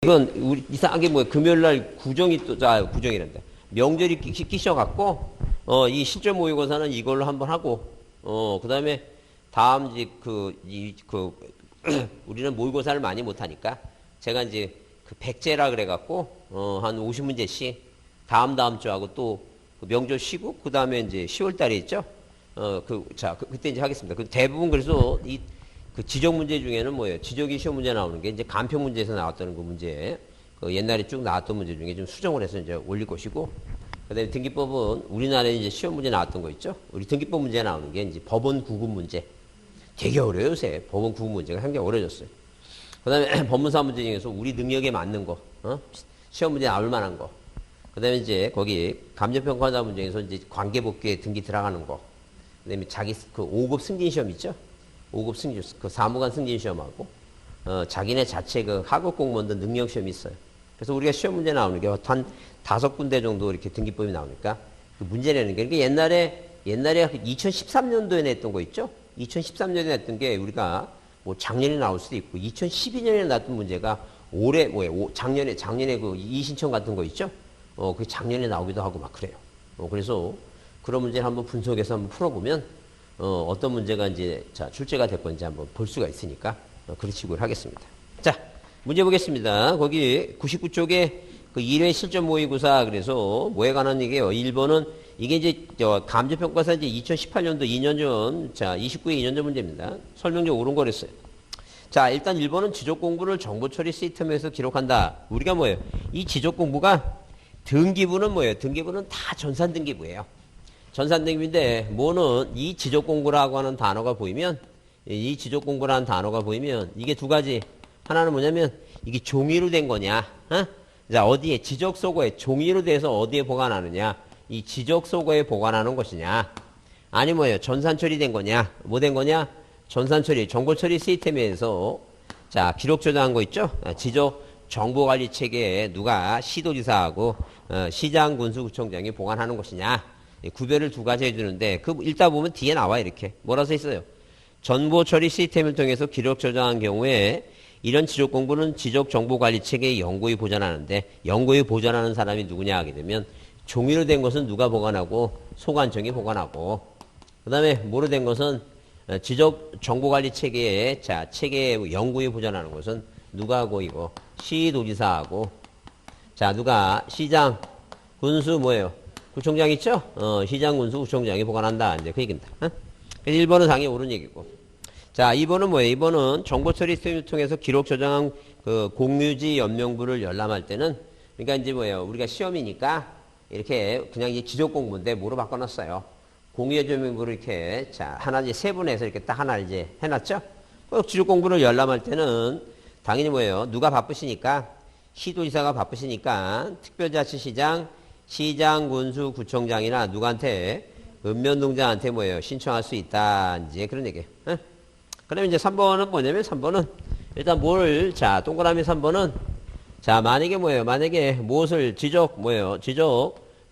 이건 우리 이상하게 뭐 금요일날 구정이 구정이란다. 명절이 끼셔갖고 이 실전 모의고사는 이걸로 한번 하고 그다음에 다음 이제 우리는 모의고사를 많이 못하니까 제가 이제 그 백제라 그래갖고 한 50문제씩 다음 주하고 또 명절 쉬고 그다음에 이제 10월 달에 있죠. 그때 이제 하겠습니다. 그 대부분 그래서 그 지적 문제 중에는 뭐예요? 지적이 시험 문제 나오는 게 이제 간표 문제에서 나왔던 그 문제, 그 옛날에 쭉 나왔던 문제 중에 좀 수정을 해서 이제 올릴 것이고, 그다음에 등기법은 우리나라에 이제 시험 문제 나왔던 거 있죠? 우리 등기법 문제 나오는 게 이제 법원 구급 문제. 되게 어려워요, 요새. 법원 구급 문제가 굉장히 어려졌어요. 그다음에 법문사 문제 중에서 우리 능력에 맞는 거, 시험 문제 나올 만한 거. 그다음에 이제 거기 감정평가자 문제에서 이제 관계법규에 등기 들어가는 거. 그다음에 자기 그 5급 승진 시험 있죠? 5급 승진, 그 사무관 승진 시험하고, 자기네 자체 그 하급 공무원들 능력 시험이 있어요. 그래서 우리가 시험 문제 나오는 게 한 5군데 정도 이렇게 등기법이 나오니까, 그 문제 내는 게, 그러니까 옛날에 2013년도에 냈던 거 있죠? 2013년에 냈던 게 우리가 뭐 작년에 나올 수도 있고, 2012년에 냈던 문제가 올해, 작년에 그 이신청 같은 거 있죠? 그 작년에 나오기도 하고 막 그래요. 그래서 그런 문제를 한번 분석해서 한번 풀어보면, 어떤 문제가 이제, 출제가 될 건지 한번 볼 수가 있으니까, 그런 식으로 하겠습니다. 자, 문제 보겠습니다. 거기 99쪽에 그 1회 실전 모의고사, 그래서 뭐에 관한 얘기예요? 1번은 이게 이제, 감정평가사 이제 2018년도 2년 전, 29회 2년 전 문제입니다. 설명적 옳은 거랬어요. 자, 일단 1번은 지적 공부를 정보 처리 시스템에서 기록한다. 우리가 뭐예요? 이 지적 공부가 등기부는 뭐예요? 등기부는 다 전산 등기부예요. 전산 등기부인데 뭐는 이 지적 공부라고 하는 단어가 보이면 이 지적 공부라는 단어가 보이면 이게 두 가지. 하나는 뭐냐면 이게 종이로 된 거냐? 자, 어디에 지적 소고에 종이로 돼서 어디에 보관하느냐? 이 지적 소고에 보관하는 것이냐? 아니 뭐예요? 전산 처리된 거냐? 뭐 된 거냐? 전산 처리, 정보 처리 시스템에서 자, 기록 저장한 거 있죠? 지적 정보 관리 체계에 누가 시도지사하고 시장 군수구청장이 보관하는 것이냐? 구별을 두 가지 해주는데 그 읽다 보면 뒤에 나와 이렇게 뭐라 써 있어요? 정보 처리 시스템을 통해서 기록 저장한 경우에 이런 지적 공부는 지적 정보 관리 체계에 영구히 보존하는데 영구히 보존하는 사람이 누구냐 하게 되면 종이로 된 것은 누가 보관하고 소관청이 보관하고 그다음에 뭐로 된 것은 지적 정보 관리 체계에 체계에 영구히 보존하는 것은 누가 하고 이거 시도지사하고 누가 시장 군수 뭐예요? 구청장 있죠? 시장 군수 구청장이 보관한다. 이제 그 얘기입니다. 그래서 1번은 당연히 옳은 얘기고. 자, 2번은 뭐예요? 2번은 정보 처리 시스템을 통해서 기록 저장한 그 공유지 연명부를 열람할 때는 그러니까 이제 뭐예요? 우리가 시험이니까 이렇게 그냥 이제 지적 공부인데 뭐로 바꿔놨어요? 공유지 연명부를 이렇게 하나 이제 세분해서 이렇게 딱 하나 이제 해놨죠? 지적 공부를 열람할 때는 당연히 뭐예요? 누가 바쁘시니까 시도지사가 바쁘시니까 특별자치시장 시장, 군수, 구청장이나 누구한테 읍면동장한테 뭐예요? 신청할 수 있다. 이제 그런 얘기예요. 그러면 이제 3번은 뭐냐면 3번은 일단 동그라미 3번은 만약에 뭐예요? 만약에 무엇을 지적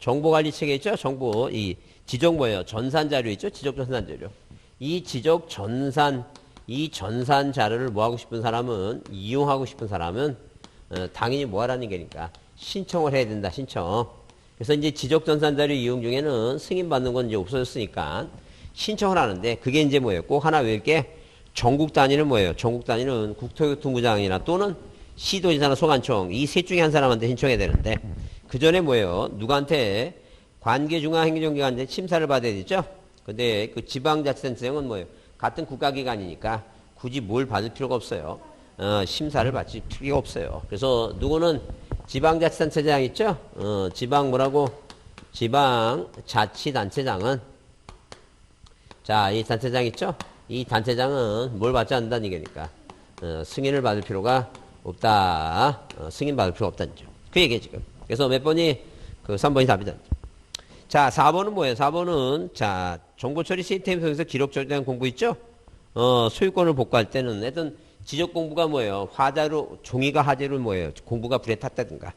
정보관리 체계 있죠? 정보 이 지적 전산 자료 있죠? 지적 전산 자료. 이 전산 자료를 뭐 하고 싶은 사람은 이용하고 싶은 사람은 당연히 뭐 하라는 게니까 신청을 해야 된다. 신청. 그래서 이제 지적 전산 자료 이용 중에는 승인 받는 건 이제 없어졌으니까 신청을 하는데 그게 이제 뭐예요? 꼭 하나 외울 게 전국 단위는 뭐예요? 전국 단위는 국토교통부장이나 또는 시도지사나 소관청 이 셋 중에 한 사람한테 신청해야 되는데 그 전에 뭐예요? 누구한테 관계중앙행정기관한테 심사를 받아야 되죠? 근데 그 지방자치단체장은 뭐예요? 같은 국가기관이니까 굳이 뭘 받을 필요가 없어요. 심사를 받을 필요가 없어요. 그래서 누구는 지방자치단체장 있죠? 지방자치단체장은 이 단체장 있죠? 이 단체장은 뭘 받지 않는다는 얘기니까 승인을 받을 필요가 없다. 승인 받을 필요가 없다는 점. 그 얘기예요 지금. 그래서 몇 번이 그 3번이 답이다. 자, 4번은 뭐예요? 4번은 정보처리 시스템 속에서 기록 저장 공부 있죠? 소유권을 복구할 때는 하여튼 지적 공부가 뭐예요? 종이가 화재로 뭐예요? 공부가 불에 탔다든가.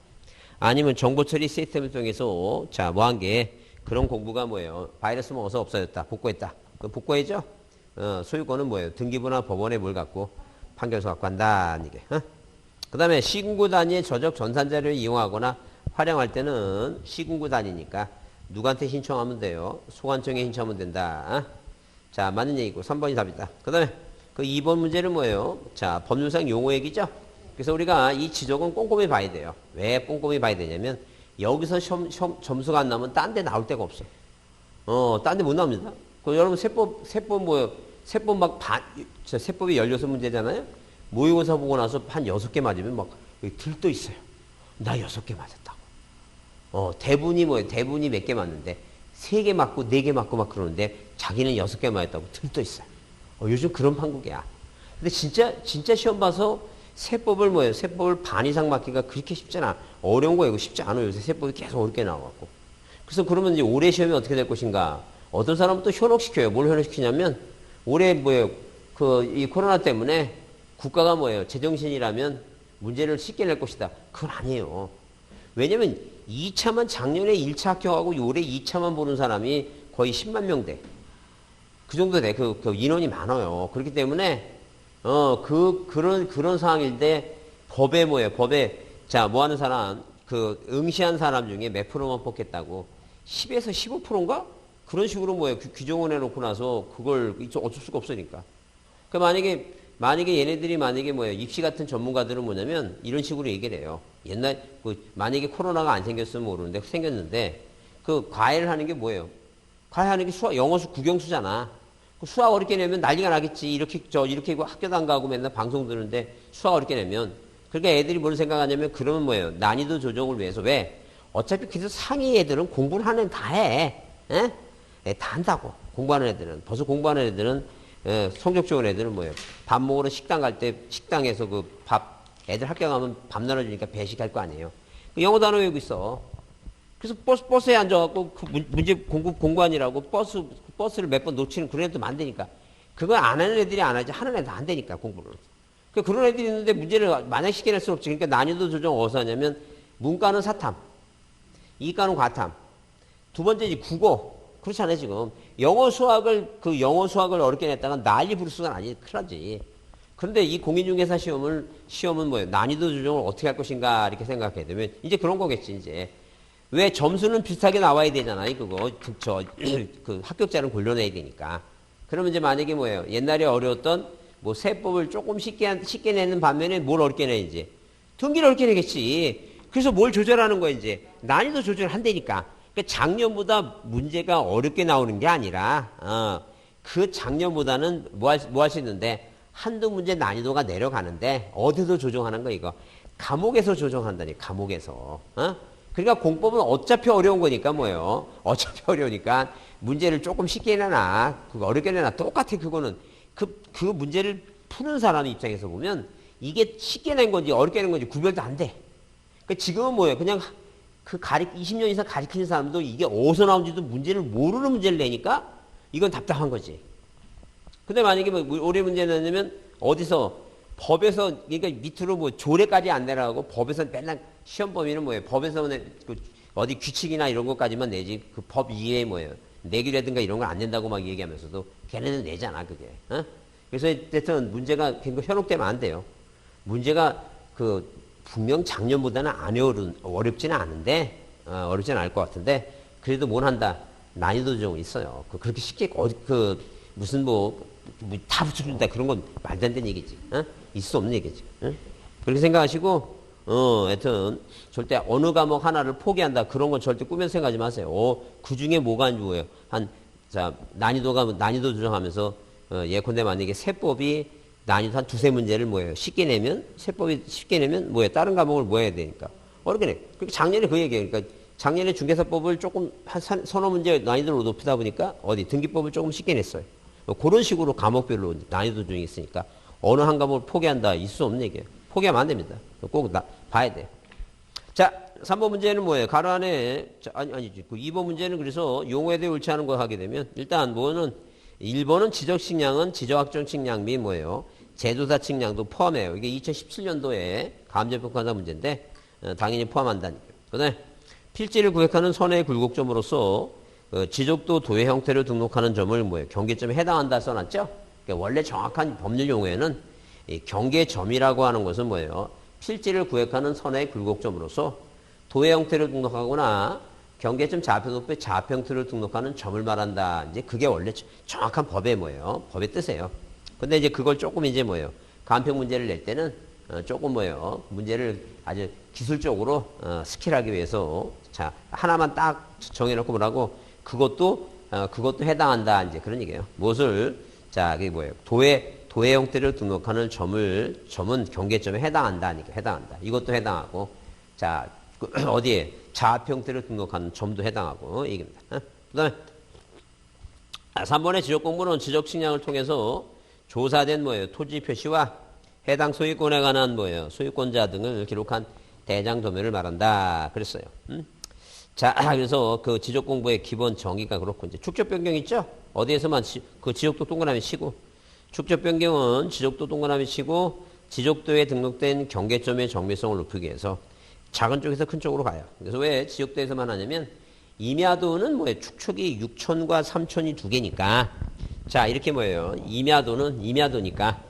아니면 정보 처리 시스템을 통해서, 뭐 한 게, 그런 공부가 뭐예요? 바이러스 먹어서 없어졌다. 복구했다. 그 복구해죠? 소유권은 뭐예요? 등기부나 법원에 뭘 갖고, 판결서 갖고 한다. 이게. 그 다음에 시군구 단위의 저적 전산자료를 이용하거나 활용할 때는 시군구 단위니까 누구한테 신청하면 돼요? 소관청에 신청하면 된다. 자, 맞는 얘기고 3번이 답이다. 그 다음에 그 2번 문제는 뭐예요? 자, 법률상 용어 얘기죠? 그래서 우리가 이 지적은 꼼꼼히 봐야 돼요. 왜 꼼꼼히 봐야 되냐면 여기서 점수가 안 나오면 딴 데 나올 데가 없어. 딴 데 못 나옵니다. 그 여러분 세법 뭐예요? 세법 세법이 16문제잖아요? 모의고사 보고 나서 한 6개 맞으면 막 여기 들떠 있어요. 나 6개 맞았다고. 대부분이 뭐예요? 대부분이 몇 개 맞는데 3개 맞고 4개 맞고 막 그러는데 자기는 6개 맞았다고 들떠 있어요. 요즘 그런 판국이야. 근데 진짜 시험 봐서 세법을 뭐예요? 세법을 반 이상 맞기가 그렇게 쉽지 않아. 어려운 거예요. 쉽지 않아요. 요새 세법이 계속 어렵게 나와갖고. 그래서 그러면 이제 올해 시험이 어떻게 될 것인가? 어떤 사람은 또 현혹시켜요. 뭘 현혹시키냐면 올해 뭐예요? 이 코로나 때문에 국가가 뭐예요? 제정신이라면 문제를 쉽게 낼 것이다. 그건 아니에요. 왜냐면 2차만 작년에 1차 합격하고 올해 2차만 보는 사람이 거의 10만 명대. 그 정도 돼. 그 인원이 많아요. 그렇기 때문에 그런 상황인데 법에 뭐예요? 법에 자, 뭐 하는 사람 응시한 사람 중에 몇 프로만 뽑겠다고 10에서 15%인가? 그런 식으로 뭐예요? 규정을 해놓고 나서 그걸 어쩔 수가 없으니까. 그 만약에 얘네들이 만약에 뭐예요? 입시 같은 전문가들은 뭐냐면 이런 식으로 얘기를 해요. 옛날 만약에 코로나가 안 생겼으면 모르는데 생겼는데 그 과외를 하는 게 뭐예요? 과외하는 게 영어수 국영수잖아. 수학 어렵게 내면 난리가 나겠지. 이렇게 학교도 안 가고 맨날 방송 듣는데 수학 어렵게 내면. 그러니까 애들이 뭘 생각하냐면 그러면 뭐예요? 난이도 조정을 위해서. 왜? 어차피 그래서 상위 애들은 공부를 하는 다 해. 에? 다 한다고. 공부하는 애들은. 벌써 공부하는 애들은 성적 좋은 애들은 뭐예요? 밥 먹으러 식당 갈 때 식당에서 애들 학교 가면 밥 나눠주니까 배식할 거 아니에요. 영어 단어 외우고 있어. 그래서 버스에 앉아갖고 그 문제 공부하느라고 버스를 몇 번 놓치는 그런 애도 많다니까. 그거 안 하는 애들이 안 하지 하는 애도 안 되니까 공부를. 그런 애들이 있는데 문제를 마냥 쉽게 낼 수 없지. 그러니까 난이도 조정 어디서 하냐면 문과는 사탐, 이과는 과탐, 두 번째지 국어. 그렇잖아요 지금. 영어 수학을 어렵게 냈다가 난리 부를 수가 아니 큰일 나지. 그런데 이 공인중개사 시험은 뭐예요? 난이도 조정을 어떻게 할 것인가 이렇게 생각해야 되면 이제 그런 거겠지 이제. 왜 점수는 비슷하게 나와야 되잖아요. 그 합격자는 골라내야 되니까. 그러면 이제 만약에 뭐예요? 옛날에 어려웠던 뭐 세법을 조금 쉽게 내는 반면에 뭘 어렵게 내야지? 등기를 어렵게 내겠지. 그래서 뭘 조절하는 거야 이제? 난이도 조절을 한다니까. 그러니까 작년보다 문제가 어렵게 나오는 게 아니라 그 작년보다는 뭐 할 수 있는데 한두 문제 난이도가 내려가는데 어디서 조정하는 거야 이거? 과목에서 조정한다니. 과목에서. 그러니까 공법은 어차피 어려운 거니까 뭐예요? 어차피 어려우니까 문제를 조금 쉽게 내나 그거 어렵게 내나 똑같아. 그거는 그 문제를 푸는 사람 입장에서 보면 이게 쉽게 낸 건지 어렵게 낸 건지 구별도 안 돼. 그러니까 지금은 뭐예요? 그냥 20년 이상 가르치는 사람도 이게 어디서 나온지도 문제를 모르는 문제를 내니까 이건 답답한 거지. 근데 만약에 뭐 올해 문제 내냐면 어디서 법에서 그러니까 밑으로 뭐 조례까지 안 내라고 법에서 맨날 시험 범위는 뭐예요? 법에서는 어디 규칙이나 이런 것까지만 내지 그 법 이외에 뭐예요? 내기라든가 이런 걸 안 낸다고 막 얘기하면서도 걔네는 내잖아 그게. 그래서 어쨌든 문제가 현혹되면 안 돼요. 문제가 분명 작년보다는 안 어렵지는 않은데 어렵지는 않을 것 같은데 그래도 뭘 한다? 난이도 조정이 있어요. 그렇게 쉽게 무슨 다 붙여준다 그런 건 말도 안 되는 얘기지. 있을 수 없는 얘기지. 그렇게 생각하시고 하여튼 절대 어느 과목 하나를 포기한다 그런 건 절대 꾸며서 생각하지 마세요. 그 중에 뭐가 뭐예요? 난이도 조정하면서 예컨대 만약에 세법이 난이도 한 두세 문제를 뭐예요? 쉽게 내면 세법이 쉽게 내면 뭐예요? 다른 과목을 뭐 해야 되니까 어렵게 내. 그러니까 작년에 그 얘기예요. 그러니까 작년에 중개사법을 조금 한 서너 문제 난이도를 높이다 보니까 등기법을 조금 쉽게 냈어요. 그런 식으로 과목별로 난이도 조정이 있으니까 어느 한 과목을 포기한다 있을 수 없는 얘기예요. 포기하면 안 됩니다. 꼭 봐야 돼요. 자, 3번 문제는 뭐예요? 가로 안에 아니지. 2번 문제는 그래서 용어에 대해 옳지 않은 거 하게 되면 일단 1번은 지적식량은 지적학정식량 및 뭐예요? 제도사 측량도 포함해요. 이게 2017년도에 감정평가사 문제인데 당연히 포함한다니까요. 그다음에 필지를 구획하는 선의 굴곡점으로서 지적도 도의 형태를 등록하는 점을 뭐예요? 경계점에 해당한다 써놨죠? 그러니까 원래 정확한 법률 용어에는 이 경계점이라고 하는 것은 뭐예요? 필지를 구획하는 선의 굴곡점으로서 도의 형태를 등록하거나 경계점 좌표도표의 좌표 형태를 등록하는 점을 말한다. 이제 그게 원래 정확한 법의 뭐예요? 법의 뜻이에요. 근데 이제 그걸 조금 이제 뭐예요? 간평 문제를 낼 때는 조금 뭐예요? 문제를 아주 기술적으로 스킬하기 위해서 자 하나만 딱 정해놓고 뭐라고 그것도 해당한다. 이제 그런 얘기예요. 무엇을 자 그게 뭐예요? 도의 형태를 등록하는 점은 경계점에 해당한다니까 해당한다. 이것도 해당하고 자 어디에 좌표 형태를 등록하는 점도 해당하고 얘기입니다. 그다음에 3번의 지적 공부는 지적 측량을 통해서 조사된 뭐예요? 토지 표시와 해당 소유권에 관한 뭐예요? 소유권자 등을 기록한 대장 도면을 말한다. 그랬어요. 자, 그래서 그 지적 공부의 기본 정의가 그렇고 이제 축적 변경 있죠? 어디에서만 그 지적도 동그라미 치고 축적 변경은 지적도 동그라미 치고 지적도에 등록된 경계점의 정밀성을 높이기 위해서 작은 쪽에서 큰 쪽으로 가요. 그래서 왜 지적도에서만 하냐면 임야도는 뭐예요? 축척이 6천과 3천이 두 개니까 자 이렇게 뭐예요? 임야도는 임야도니까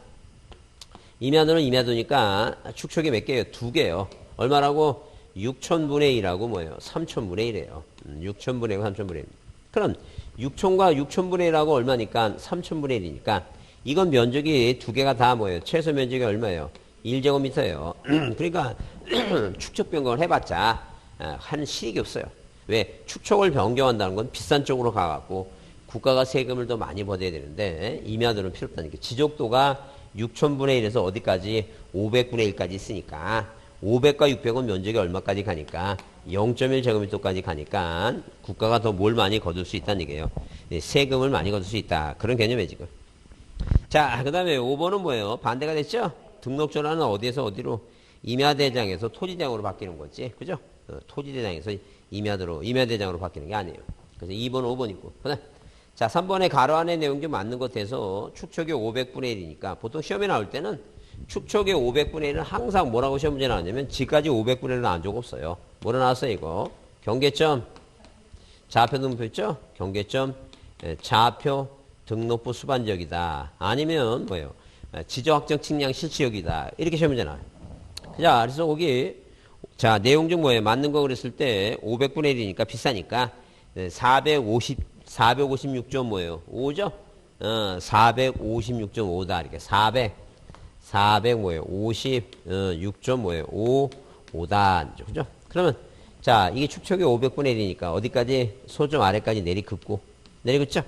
축척이 몇 개예요? 두 개요. 얼마라고? 6천분의 1하고 뭐예요? 3천분의 1이에요. 6천분의 1, 3천분의 1. 그럼 6천과 6천분의 1하고 얼마니까? 3천분의 1이니까 이건 면적이 두 개가 다 뭐예요? 최소 면적이 얼마예요? 1제곱미터예요. 그러니까 축척 변경을 해봤자 한 실익이 없어요. 왜? 축척을 변경한다는 건 비싼 쪽으로 가갖고 국가가 세금을 더 많이 벌어야 되는데 임야도는 필요 없다니까. 지적도가 6천분의 1에서 어디까지? 500분의 1까지 있으니까 500과 600은 면적이 얼마까지 가니까 0.1제곱미터까지 가니까 국가가 더 뭘 많이 거둘 수 있다는 얘기예요. 세금을 많이 거둘 수 있다. 그런 개념이에요 지금. 자, 그 다음에 5번은 뭐예요? 반대가 됐죠? 등록전환은 어디에서 어디로? 임야대장에서 토지대장으로 바뀌는 거지. 그죠? 토지대장에서 임야대장으로 바뀌는 게 아니에요. 그래서 2번, 5번 있고. 그 다음, 자, 3번에 가로 안의 내용 좀 맞는 것 같아서 축척이 500분의 1이니까 보통 시험에 나올 때는 축척의 500분의 1은 항상 뭐라고 시험 문제 나왔냐면 지금까지 500분의 1은 나온 적 없어요. 뭐로 나왔어요, 이거? 경계점, 좌표 등록부 있죠? 경계점, 좌표 등록부 수반지역이다. 아니면 뭐예요? 지적확정 측량 실치역이다. 이렇게 시험 문제 나와요. 자, 그래서 거기 자 내용 중 뭐예요? 맞는 거 그랬을 때 500분의 1이니까 비싸니까 456점 뭐예요? 5죠? 456.5다. 이렇게 400 뭐예요? 56점 뭐예요? 5다. 그죠? 그러면 자 이게 축척이 500분의 1이니까 어디까지? 소점 아래까지 내리긋고 내리긋죠?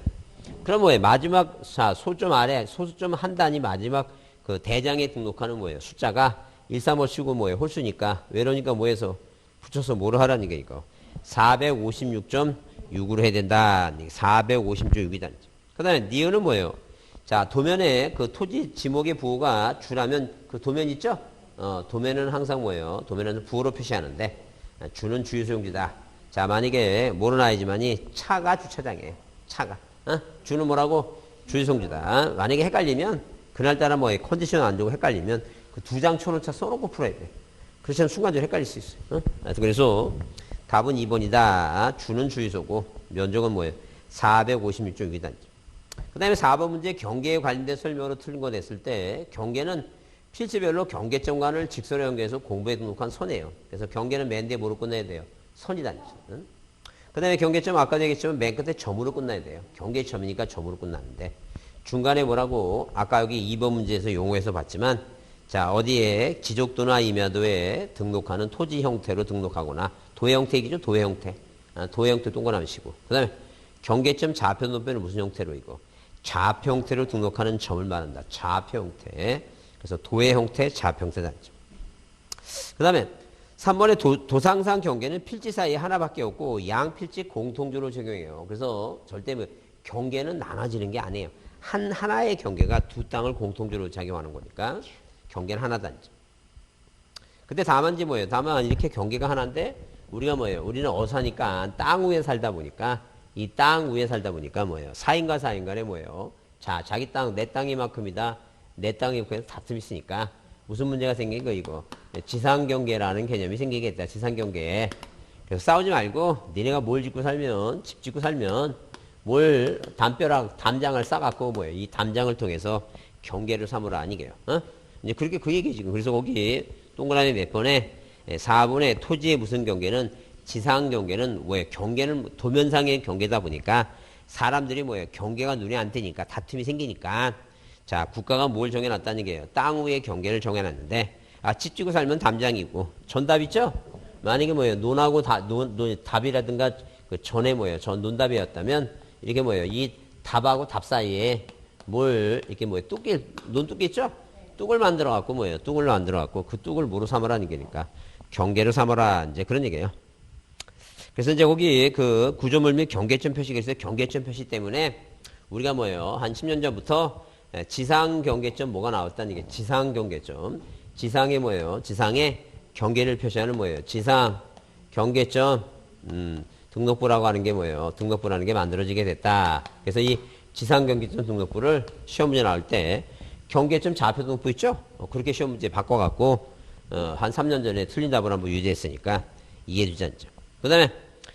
그럼 뭐예요? 마지막 자 소점 아래 소수점 한 단위 마지막 그 대장에 등록하는 뭐예요? 숫자가 1, 3, 5 치고 뭐예요? 홀수니까 외로니까 뭐해서 붙여서 뭐로 하라니까 이거 456.6으로 해야 된다. 456.6이다. 그 다음에 니은은 뭐예요? 자 도면에 그 토지 지목의 부호가 주라면 그 도면 있죠? 도면은 항상 뭐예요? 도면은 부호로 표시하는데 주는 주유소용지다. 자 만약에 모르는 아이지만이 차가 주차장이에요. 차가 주는 뭐라고? 주유소용지다. 만약에 헷갈리면 그날따라 뭐 컨디션 안 좋고 헷갈리면 그 두 장 쳐놓은 차 써놓고 풀어야 돼. 그렇지 않으면 순간적으로 헷갈릴 수 있어요. 그래서 답은 2번이다. 주는 주유소고 면적은 뭐예요? 456.6이다. 그 다음에 4번 문제 경계에 관련된 설명으로 틀린 거 냈을 때 경계는 필지별로 경계점관을 직선에 연계해서 공부에 등록한 선이에요. 그래서 경계는 맨 뒤에 뭐로 끝내야 돼요? 선이다. 그 다음에 경계점 아까 얘기했지만 맨 끝에 점으로 끝나야 돼요. 경계점이니까 점으로 끝나는데 중간에 뭐라고 아까 여기 2번 문제에서 용어에서 봤지만 자 어디에 지적도나 임야도에 등록하는 토지 형태로 등록하거나 도의 형태 얘기죠. 도의 형태. 도의 형태 동그라미 치고 그 다음에 경계점 좌표 도표는 무슨 형태로 이거 좌표 형태로 등록하는 점을 말한다. 좌표 형태. 그래서 도의 형태, 좌표 형태다. 그 다음에 3번의 도상상 경계는 필지 사이에 하나밖에 없고 양필지 공통적으로 적용해요. 그래서 절대 뭐 경계는 나눠지는 게 아니에요. 하나의 경계가 두 땅을 공통적으로 작용하는 거니까 경계는 하나단지. 근데 다만 뭐예요? 다만 이렇게 경계가 하나인데 우리가 뭐예요? 우리는 어사니까 땅 위에 살다 보니까 이 땅 위에 살다 보니까 뭐예요? 사인과 사인 간에 뭐예요? 자, 자기 땅, 내 땅 이만큼이다. 내 땅이 이만큼 다툼이 있으니까 무슨 문제가 생긴 거 이거? 지상경계라는 개념이 생기겠다. 지상경계. 그래서 싸우지 말고 니네가 뭘 짓고 살면 집 짓고 살면 뭘 담장을 싸갖고 뭐예요? 이 담장을 통해서 경계를 삼으라 아니게요. 이제 그렇게 그 얘기 지금. 그래서 거기 동그라미 몇 번에 4번에 토지의 무슨 경계는 지상 경계는 뭐예요? 경계는 도면상의 경계다 보니까 사람들이 뭐예요? 경계가 눈에 안 띄니까 다툼이 생기니까 자 국가가 뭘 정해놨다는 게요? 땅 위의 경계를 정해놨는데 집 지고 살면 담장이고 전답 있죠? 만약에 뭐예요? 논하고 답이라든가 그 전에 뭐예요? 전 논답이었다면 이렇게 뭐예요? 이 답하고 답 사이에 뭘 이렇게 뭐예요? 논뚝이 있죠? 뚝을 만들어 갖고 뭐예요? 뚝을 만들어 갖고 그 뚝을 뭐로 삼으라는 얘기니까 경계를 삼아라 이제 그런 얘기예요. 그래서 이제 거기 그 구조물 및 경계점 표시가 있어요. 경계점 표시 때문에 우리가 뭐예요? 한 10년 전부터 지상 경계점 뭐가 나왔다는 게 지상 경계점. 지상에 뭐예요? 지상에 경계를 표시하는 뭐예요? 지상 경계점 등록부라고 하는 게 뭐예요? 등록부라는 게 만들어지게 됐다. 그래서 이 지상 경계점 등록부를 시험 문제 나올 때 경계점 좌표 등록부 있죠? 그렇게 시험 문제 바꿔갖고 한 3년 전에 틀린 답을 한번 유지했으니까 이해해주지 않죠. 그 다음에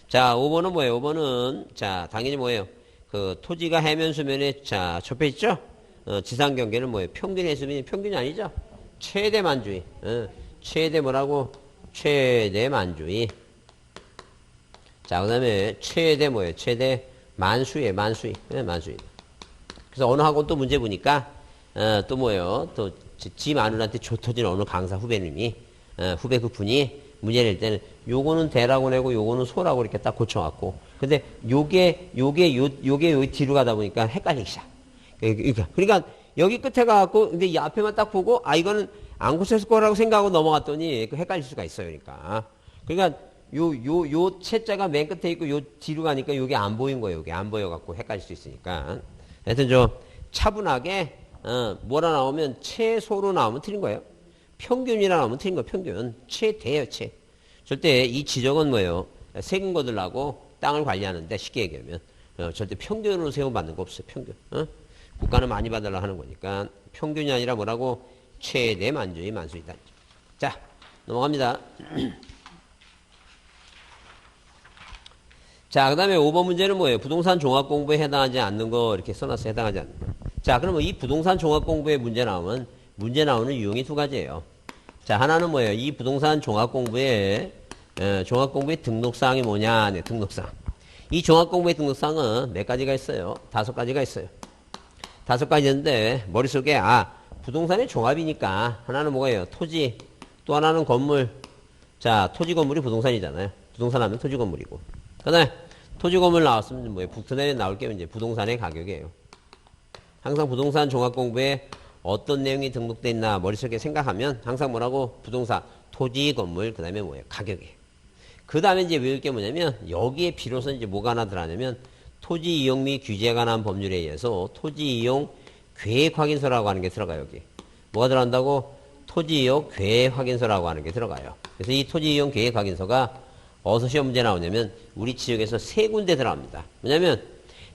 자 5번은 뭐예요? 5번은 자 당연히 뭐예요? 그 토지가 해면 수면에 자 접해 있죠? 지상 경계는 뭐예요? 평균의 수면이 평균이 아니죠? 최대 만주의. 최대 뭐라고? 최대 만주의. 자, 그 다음에 최대 뭐예요? 최대 만수의 만수의. 만수의. 그래서 어느 학원 또 문제 보니까 또 뭐예요? 또 지 마누라한테 조터진 어느 강사 후배님이 후배 그 분이 문제 낼 때는 요거는 대라고 내고 요거는 소라고 이렇게 딱 고쳐갖고 근데 요게 뒤로 가다 보니까 헷갈리기 시작. 그러니까 여기 끝에 가갖고 근데 이 앞에만 딱 보고 이거는 안 고쳤을 거라고 생각하고 넘어갔더니 헷갈릴 수가 있어요. 그러니까 요 채자가 맨 끝에 있고 요 뒤로 가니까 요게 안 보인 거예요. 요게 안 보여갖고 헷갈릴 수 있으니까. 하여튼 좀 차분하게 뭐라 나오면 최소로 나오면 틀린 거예요. 평균이라 나오면 틀린 거예요. 평균. 최대예요. 최. 절대 이 지적은 뭐예요? 세금 거들라고 땅을 관리하는데 쉽게 얘기하면 절대 평균으로 세금 받는 거 없어요. 평균. 국가는 많이 받으려고 하는 거니까 평균이 아니라 뭐라고? 최대 만주의 만수이다. 자, 넘어갑니다. 자, 그 다음에 5번 문제는 뭐예요? 부동산 종합공부에 해당하지 않는 거 이렇게 써놨어요. 해당하지 않는 거. 자, 그러면 이 부동산 종합공부에 문제 나오는 유형이 두 가지예요. 자, 하나는 뭐예요? 이 부동산 종합공부의 등록사항이 뭐냐? 네, 등록사항. 이 종합공부의 등록사항은 몇 가지가 있어요? 5가지가 있어요. 5가지인데 머릿속에 부동산의 종합이니까 하나는 뭐예요? 토지, 또 하나는 건물. 자, 토지 건물이 부동산이잖아요. 부동산 하면 토지 건물이고. 그 다음에 토지 건물 나왔으면 뭐예요? 북트넷에 나올 게 이제 부동산의 가격이에요. 항상 부동산 종합 공부에 어떤 내용이 등록돼 있나 머릿속에 생각하면 항상 뭐라고? 부동산, 토지 건물, 그 다음에 뭐예요? 가격이에요. 그 다음에 이제 외울 게 뭐냐면 여기에 비로소 이제 뭐가 하나 들어가냐면 토지 이용 및 규제에 관한 법률에 의해서 토지 이용 계획 확인서라고 하는 게 들어가요. 여기 뭐가 들어간다고? 토지 이용 계획 확인서라고 하는 게 들어가요. 그래서 이 토지 이용 계획 확인서가 어디서 시험 문제 나오냐면 우리 지역에서 3군데 들어갑니다. 왜냐면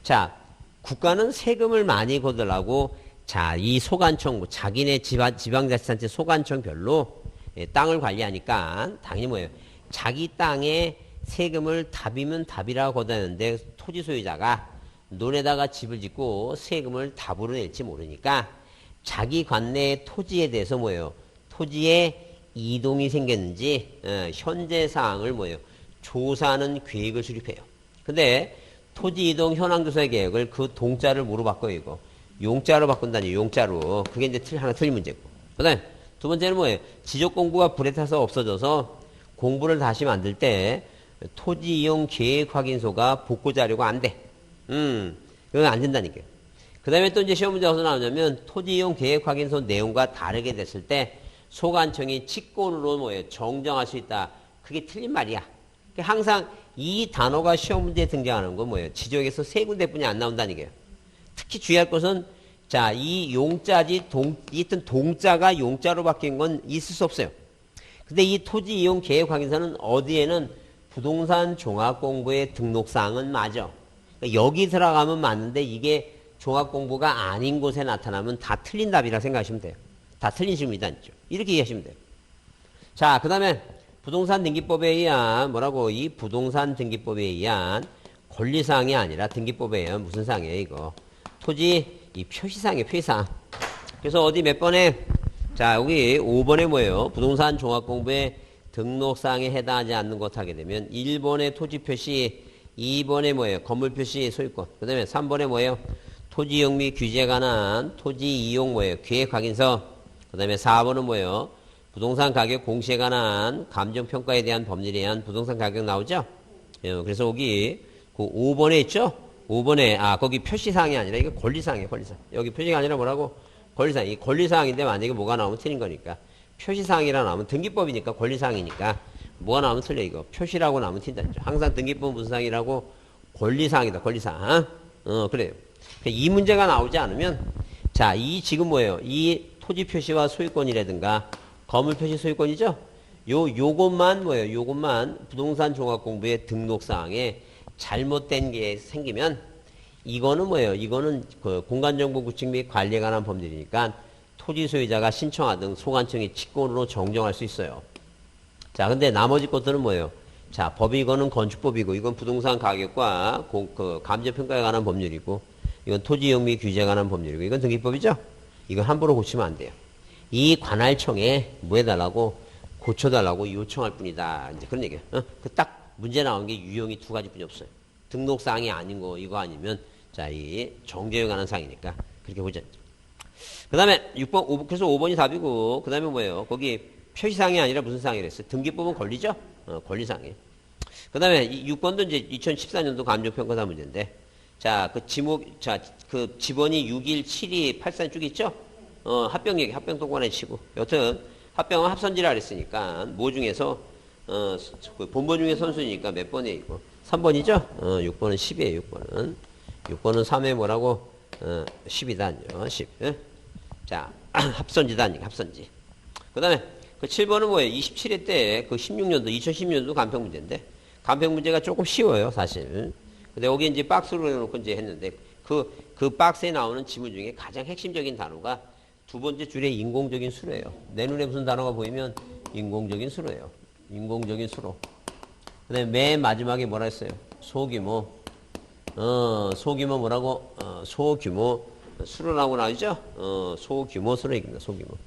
자 국가는 세금을 많이 걷으려고 자 이 소관청 자기네 지방자치단체 소관청별로 땅을 관리하니까 당연히 뭐예요? 자기 땅에 세금을 답이면 답이라고 걷어내는데 토지 소유자가 논에다가 집을 짓고 세금을 답으로 낼지 모르니까 자기 관내의 토지에 대해서 뭐예요? 토지에 이동이 생겼는지 현재 사항을 뭐예요? 조사하는 계획을 수립해요. 근데 토지 이동 현황 조사 계획을 그 동자를 뭐로 바꿔요? 이거 용자로 바꾼다니 용자로. 그게 이제 하나 틀린 문제고. 그다음에 두 번째는 뭐예요? 지적 공부가 불에 타서 없어져서 공부를 다시 만들 때 토지 이용 계획 확인서가 복구 자료가 안 돼. 그건 안 된다니까요. 그 다음에 또 이제 시험 문제 어디서 나오냐면 토지 이용 계획 확인서 내용과 다르게 됐을 때 소관청이 직권으로 뭐예요? 정정할 수 있다. 그게 틀린 말이야. 항상 이 단어가 시험 문제에 등장하는 건 뭐예요? 지적에서 3군데뿐이 안 나온다는 거예요. 특히 주의할 것은 자, 이 용자지 이든 동자가 용자로 바뀐 건 있을 수 없어요. 근데 이 토지 이용 계획 확인서는 어디에는 부동산 종합공부의 등록사항은 맞아. 그러니까 여기 들어가면 맞는데 이게 종합공부가 아닌 곳에 나타나면 다 틀린 답이라 생각하시면 돼요. 다 틀린 식입니다. 이렇게 이해하시면 돼요. 자, 그 다음에 부동산 등기법에 의한 뭐라고? 이 부동산 등기법에 의한 권리사항이 아니라 등기법에 의한 무슨 사항이에요? 이거 토지 이 표시사항이에요. 표시사항. 그래서 어디 몇 번에 자, 여기 5번에 뭐예요? 부동산 종합공부에 등록사항에 해당하지 않는 것 하게 되면 1번에 토지 표시, 2번에 뭐예요? 건물 표시 소유권. 그 다음에 3번에 뭐예요? 토지 이용 및 규제에 관한 토지 이용 뭐예요? 계획 확인서. 그 다음에 4번은 뭐예요? 부동산 가격 공시에 관한 감정평가에 대한 법률에 의한 부동산 가격 나오죠? 그래서 여기 그 5번에 있죠? 5번에, 거기 표시사항이 아니라 이거 권리사항이에요, 권리사항. 여기 표시가 아니라 뭐라고? 권리사항. 이 권리사항인데 만약에 뭐가 나오면 틀린 거니까. 표시사항이라 나오면 등기법이니까 권리사항이니까 뭐가 나오면 틀려, 이거. 표시라고 나오면 튄다. 항상 등기법 무슨 사항이라고? 권리사항이다, 권리사항. 그래요. 이 문제가 나오지 않으면, 자, 이 지금 뭐예요? 이 토지 표시와 소유권이라든가 건물 표시 소유권이죠? 요것만 뭐예요? 요것만 부동산 종합공부의 등록사항에 잘못된 게 생기면 이거는 뭐예요? 이거는 그 공간정보 구축 및 관리에 관한 법률이니까 토지 소유자가 신청하든 소관청이 직권으로 정정할 수 있어요. 자, 근데 나머지 것들은 뭐예요? 자, 법이 이거는 건축법이고 이건 부동산 가격과 그 감정평가에 관한 법률이고 이건 토지 이용 및 규제에 관한 법률이고 이건 등기법이죠? 이건 함부로 고치면 안 돼요. 이 관할청에 뭐 해달라고? 고쳐달라고 요청할 뿐이다. 이제 그런 얘기예요. 그 딱 문제 나온 게 유형이 두 가지뿐이 없어요. 등록사항이 아닌 거, 이거 아니면, 자, 이 정제에 관한 사항이니까. 그렇게 보자. 그 다음에 6번, 그래서 5번이 답이고, 그 다음에 뭐예요? 거기 표시사항이 아니라 무슨 사항이랬어요? 등기법은 권리죠? 권리사항이에요. 그 다음에 6번도 이제 2014년도 감정평가사 문제인데, 자, 그 지목, 자, 그 지번이 6일, 7일, 83 쭉 있죠? 합병 얘기, 합병 통관해 치고. 여튼, 합병은 합선지라 그랬으니까, 뭐 중에서, 그 본번 중에 선수니까 몇 번에 있고. 3번이죠? 6번은 10이에요, 6번은. 6번은 3에 뭐라고? 10이다, 10. 예? 자, 합선지다, 합선지. 그 다음에, 그 7번은 뭐예요? 27회 때, 그 16년도, 2016년도 간평 문제인데, 간평 문제가 조금 쉬워요, 사실. 근데 여기 이제 박스로 해놓고 이제 했는데, 그 박스에 나오는 지문 중에 가장 핵심적인 단어가 두 번째 줄에 인공적인 수로예요. 내 눈에 무슨 단어가 보이면 인공적인 수로예요. 인공적인 수로. 그 다음에 맨 마지막에 뭐라 했어요? 소규모. 소규모 뭐라고? 소규모 수로라고 나오죠? 소규모 수로입니다. 소규모.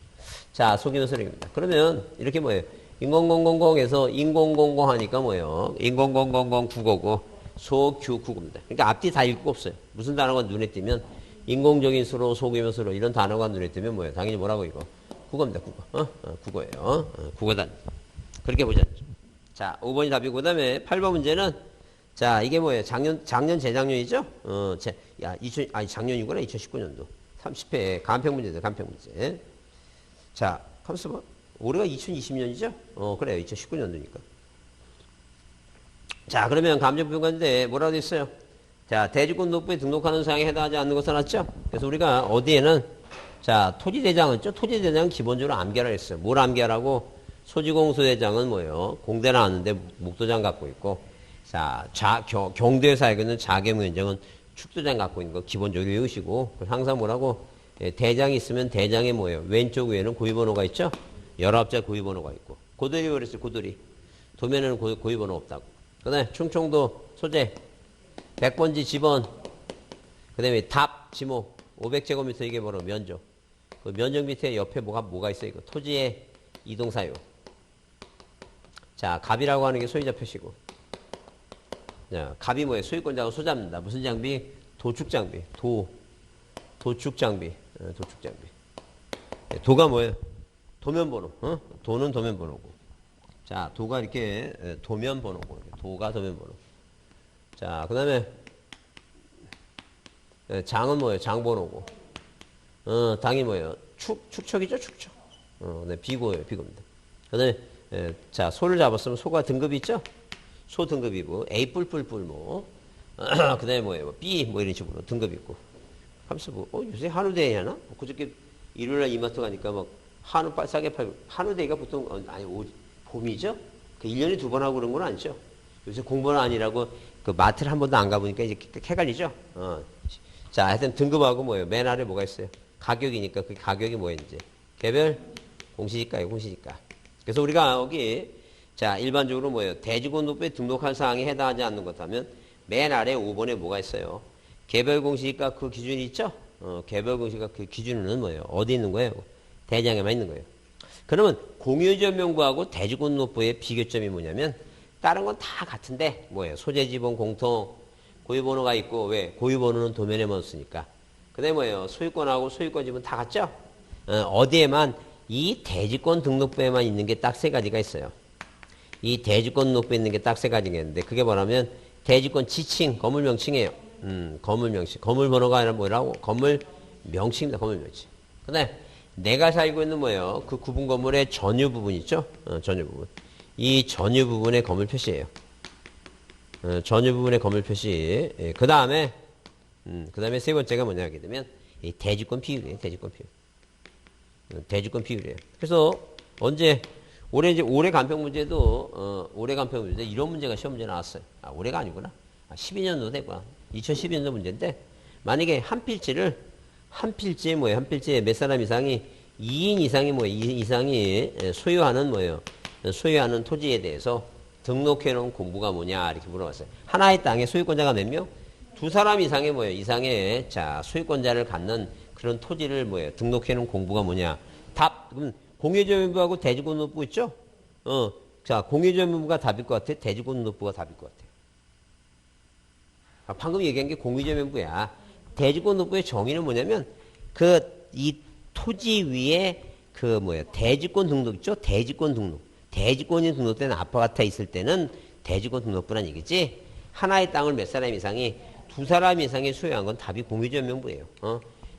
자, 소규모 수로입니다. 그러면 이렇게 뭐예요? 인공공공공에서 인공공공 하니까 뭐예요? 인공공공공 국어고 소규 국어입니다. 그러니까 앞뒤 다 읽고 없어요. 무슨 단어가 눈에 띄면 인공적인 수로, 소규모 수로 이런 단어가 눈에 띄면 뭐예요? 당연히 뭐라고 이거? 국어입니다. 국어. 국어예요. 국어단. 그렇게 보자. 자, 5번이 답이고, 그 다음에 8번 문제는, 자, 이게 뭐예요? 작년, 재작년이죠? 작년이구나. 2019년도. 30회 간평 문제죠. 간평 문제. 자, 가만있어 봐. 올해가 2020년이죠? 그래요. 2019년도니까. 자, 그러면 감정평가인데 뭐라고 돼 있어요? 자, 대지권도부에 등록하는 사항에 해당하지 않는 것은 알았죠? 그래서 우리가 어디에는, 자, 토지대장은 있죠? 토지대장은 기본적으로 암기하라 했어요. 뭘 암기하라고? 소지공소대장은 뭐예요? 공대 나왔는데 목도장 갖고 있고, 자, 경도에서 알고 있는 자계무현장은 축도장 갖고 있는 거 기본적으로 외우시고, 항상 뭐라고? 예, 대장이 있으면 대장에 뭐예요? 왼쪽 위에는 고유번호가 있죠? 19자 고유번호가 있고. 고돌이 그랬어요, 고돌이. 도면에는 고유번호 없다고. 그 다음에 충청도 소재, 100번지 지번, 그 다음에 답, 지목, 500제곱미터 이게 뭐로 면적. 그 면적 밑에 옆에 뭐가 있어요? 이거 토지의 이동사유. 자, 갑이라고 하는 게 소유자 표시고. 자, 갑이 뭐예요? 소유권자하고 소자입니다. 무슨 장비? 도축 장비. 도축 장비. 도축 장비. 도가 뭐예요? 도면 번호. 도는 도면 번호고. 자, 도가 이렇게 도면 번호고. 도가 도면 번호. 자, 그 다음에 장은 뭐예요? 장 번호고. 당이 뭐예요? 축척이죠? 축척. 네, 비고예요. 비고입니다. 그 다음에 자, 소를 잡았으면 소가 등급이 있죠? 소 등급이고 A 뿔뿔뿔 뭐 그 다음에 뭐예요? B 뭐 이런 식으로 등급이 있고. 하면서 뭐 요새 한우대회 하나? 그저께 일요일날 이마트 가니까 막 한우 싸게 팔고. 한우대회가 보통 봄이죠? 그 1년에 2번 하고 그런 건 아니죠? 요새 공부는 아니라고 그 마트를 한 번도 안 가보니까 이제 헷갈리죠? 자, 하여튼 등급하고 뭐예요? 맨 아래 뭐가 있어요? 가격이니까 그 가격이 뭐예요? 이제 개별 공시지가예요. 공시지가. 그래서 우리가 여기 자, 일반적으로 뭐예요? 대지권도부에 등록할 사항에 해당하지 않는 것 하면 맨 아래 5번에 뭐가 있어요? 개별 공시지가 그 기준이 있죠? 개별 공시지가 그 기준은 뭐예요? 어디 있는 거예요? 대장에만 있는 거예요. 그러면 공유전 명부하고 대지권노부의 비교점이 뭐냐면 다른 건 다 같은데 뭐예요? 소재 지분 공통 고유번호가 있고 왜? 고유번호는 도면에 넣었으니까. 그다음에 뭐예요? 소유권하고 소유권 지분 다 같죠? 어디에만 이 대지권 등록부에만 있는 게 딱 세 가지가 있어요. 이 대지권 등록부에 있는 게 딱 세 가지가 있는데 그게 뭐냐면 대지권 지칭 건물 명칭이에요. 건물 명칭. 건물 번호가 아니라 뭐라고? 건물 명칭입니다. 건물 명칭. 그다음에 내가 살고 있는 뭐예요? 그 구분 건물의 전유 부분 있죠? 전유 부분. 이 전유 부분의 건물 표시예요. 전유 부분의 건물 표시. 예, 그 다음에 세 번째가 뭐냐 하게 되면 이 대지권 비율이에요. 대지권 비율. 대지권 비율이에요. 그래서 올해 간평 문제도 올해 간평 문제 이런 문제가 시험 문제 나왔어요. 올해가 아니구나. 12년도 되구나. 2012년도 문제인데 만약에 한 필지에 뭐예요? 한 필지에 몇 사람 이상이 2인 이상이 뭐예요? 2인 이상이 소유하는 뭐예요? 소유하는 토지에 대해서 등록해 놓은 공부가 뭐냐 이렇게 물어봤어요. 하나의 땅에 소유권자가 몇 명? 두 사람 이상의 뭐예요? 이상의 자 소유권자를 갖는 그런 토지를 뭐예요? 등록해 놓은 공부가 뭐냐? 답. 그럼 공유점유부하고 대지권노부 있죠? 자 공유점유부가 답일 것 같아? 대지권노부가 답일 것 같아? 방금 얘기한 게 공유점유부야. 대지권노부의 정의는 뭐냐면 이 토지 위에 대지권 등록 있죠? 대지권 등록. 대지권이 등록된 아파트가 있을 때는 대지권 등록부란 얘기지. 하나의 땅을 몇 사람 이상이 두 사람 이상이 소유한 건 답이 공유점유부예요.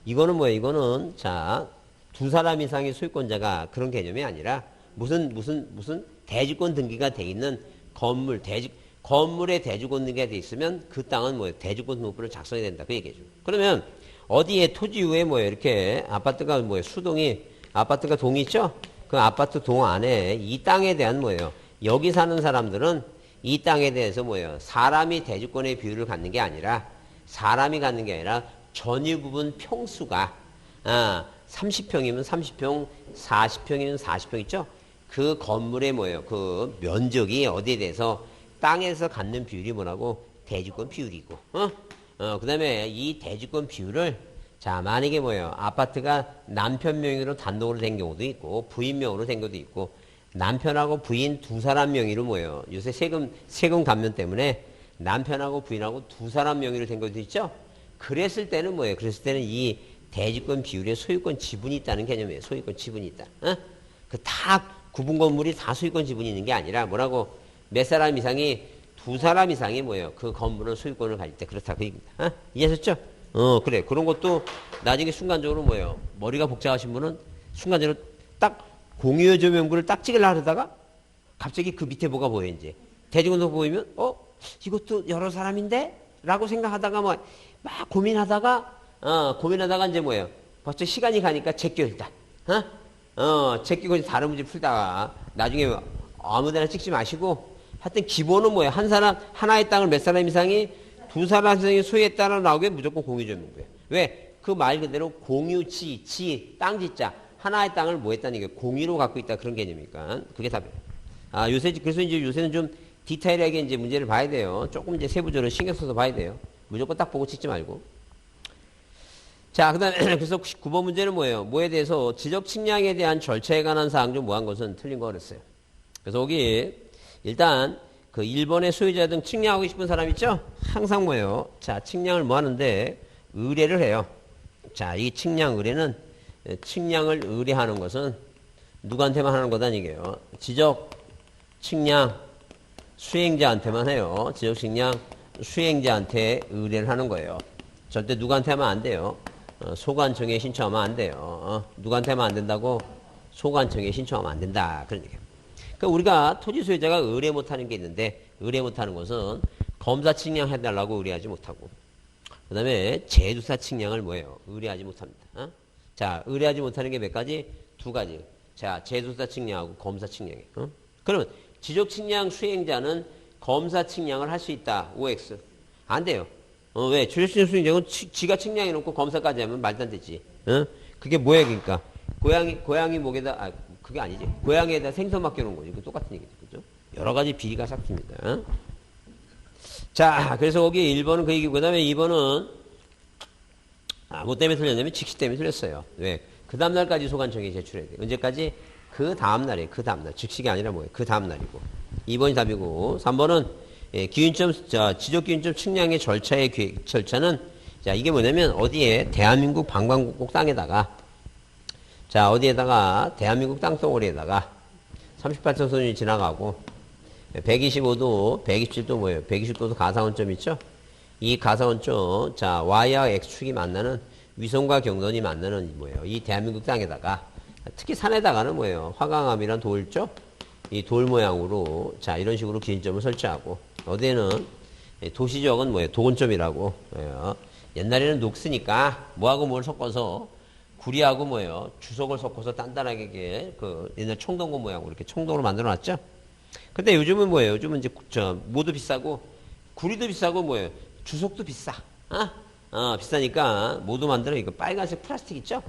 이거는 뭐예요? 이거는 자 두 사람 이상의 소유권자가 그런 개념이 아니라 무슨 대지권 등기가 돼 있는 건물에 대지권 등기가 돼 있으면 그 땅은 뭐예요? 대지권 등록부를 작성해야 된다. 그 얘기죠. 그러면 어디에 토지 위에 뭐예요? 이렇게 아파트가 뭐예요? 아파트가 동이 있죠? 그 아파트 동 안에 이 땅에 대한 뭐예요? 여기 사는 사람들은 이 땅에 대해서 뭐예요? 사람이 대지권의 비율을 갖는 게 아니라 사람이 갖는 게 아니라 전유 부분 평수가 30평이면 30평, 40평이면 40평 있죠? 그 건물의 뭐예요? 그 면적이 어디에 대해서 땅에서 갖는 비율이 뭐라고? 대지권 비율이고. 그 다음에 이 대지권 비율을 자 만약에 뭐예요? 아파트가 남편 명의로 단독으로 된 경우도 있고 부인 명의로 된 경우도 있고 남편하고 부인 두 사람 명의로 뭐예요? 요새 세금 감면 때문에 남편하고 부인하고 두 사람 명의로 된 것도 있죠? 그랬을 때는 뭐예요? 그랬을 때는 이 대지권 비율에 소유권 지분이 있다는 개념이에요. 소유권 지분이 있다. 그 다 구분 건물이 다 소유권 지분이 있는 게 아니라 뭐라고? 몇 사람 이상이 두 사람 이상이 뭐예요? 그 건물은 소유권을 가질 때 그렇다 그 얘기입니다. 이해하셨죠? 그래. 그런 것도 나중에 순간적으로 뭐예요? 머리가 복잡하신 분은 순간적으로 딱 공유조 명부를 딱 찍으려고 하다가 갑자기 그 밑에 뭐가 보여 이제. 대지권도 보이면 이것도 여러 사람인데? 라고 생각하다가 막 고민하다가 이제 뭐예요? 벌써 시간이 가니까 제껴 일단. 제끼고 이제 다른 문제 풀다가 나중에 아무데나 찍지 마시고 하여튼 기본은 뭐예요? 하나의 땅을 몇 사람 이상이 두 사람 이상이 소유했다라고 나오게 무조건 공유점유부예요. 왜? 그 말 그대로 공유지, 땅지자. 하나의 땅을 뭐 했다는 얘기예요? 공유로 갖고 있다 그런 개념이니까. 그게 답이에요. 그래서 이제 요새는 좀 디테일하게 이제 문제를 봐야 돼요. 조금 이제 세부적으로 신경 써서 봐야 돼요. 무조건 딱 보고 찍지 말고. 자, 그 다음에, 그래서 9번 문제는 뭐예요? 뭐에 대해서 지적 측량에 대한 절차에 관한 사항 중 뭐 한 것은 틀린 거 그랬어요. 그래서 여기, 일단, 그 1번의 소유자 등 측량하고 싶은 사람 있죠? 항상 뭐예요? 자, 측량을 뭐 하는데, 의뢰를 해요. 자, 이 측량 의뢰는, 측량을 의뢰하는 것은 누구한테만 하는 거다, 이게요. 지적 측량 수행자한테만 해요. 지적 측량 수행자한테 의뢰를 하는 거예요. 절대 누구한테 하면 안 돼요. 소관청에 신청하면 안 돼요. 누구한테 하면 안 된다고? 소관청에 신청하면 안 된다. 그런 얘기예요. 그러니까 우리가 토지 소유자가 의뢰 못하는 게 있는데 의뢰 못하는 것은 검사 측량 해달라고 의뢰하지 못하고 그 다음에 제주사 측량을 뭐예요? 의뢰하지 못합니다. 자, 의뢰하지 못하는 게 몇 가지? 두 가지. 자, 제주사 측량하고 검사 측량이에요. 그러면 지적 측량 수행자는 검사 측량을 할 수 있다. OX. 안 돼요. 왜? 지적 측량 수행자는 지가 측량해놓고 검사까지 하면 말도 안 되지. 그게 뭐야, 그러니까. 고양이 목에다, 그게 아니지. 고양이에다 생선 맡겨놓은 거지. 그 똑같은 얘기죠. 그죠? 여러 가지 비리가 삭힙니다. 자, 그래서 거기 1번은 그 얘기고, 그 다음에 2번은, 뭐 때문에 틀렸냐면 직시 때문에 틀렸어요. 왜? 그 다음날까지 소관청에 제출해야 돼요. 언제까지? 그 다음날이에요. 그 다음날. 즉시가 아니라 뭐예요? 그 다음날이고. 2번이 답이고, 3번은 기준점, 지적기준점 측량의 절차는, 자, 이게 뭐냐면, 어디에? 대한민국 방방곡곡 땅에다가, 자, 어디에다가? 대한민국 땅덩어리에다가, 38선 선이 지나가고, 125도, 127도 뭐예요? 120도도 가상원점 있죠? 이 가상원점, 자, Y와 X축이 만나는 위성과 경선이 만나는 뭐예요? 이 대한민국 땅에다가, 특히 산에다가는 뭐예요? 화강암이란 돌 있죠? 이 돌 모양으로, 자, 이런 식으로 기준점을 설치하고, 어디에는 도시적은 뭐예요? 도건점이라고, 옛날에는 녹스니까, 뭐하고 뭘 섞어서, 구리하고 뭐예요? 주석을 섞어서 단단하게, 옛날 청동고 모양으로 이렇게 청동으로 만들어 놨죠? 근데 요즘은 뭐예요? 요즘은 이제, 뭐도 비싸고, 구리도 비싸고 뭐예요? 주석도 비싸. 비싸니까, 뭐도 만들어. 이거 빨간색 플라스틱 있죠?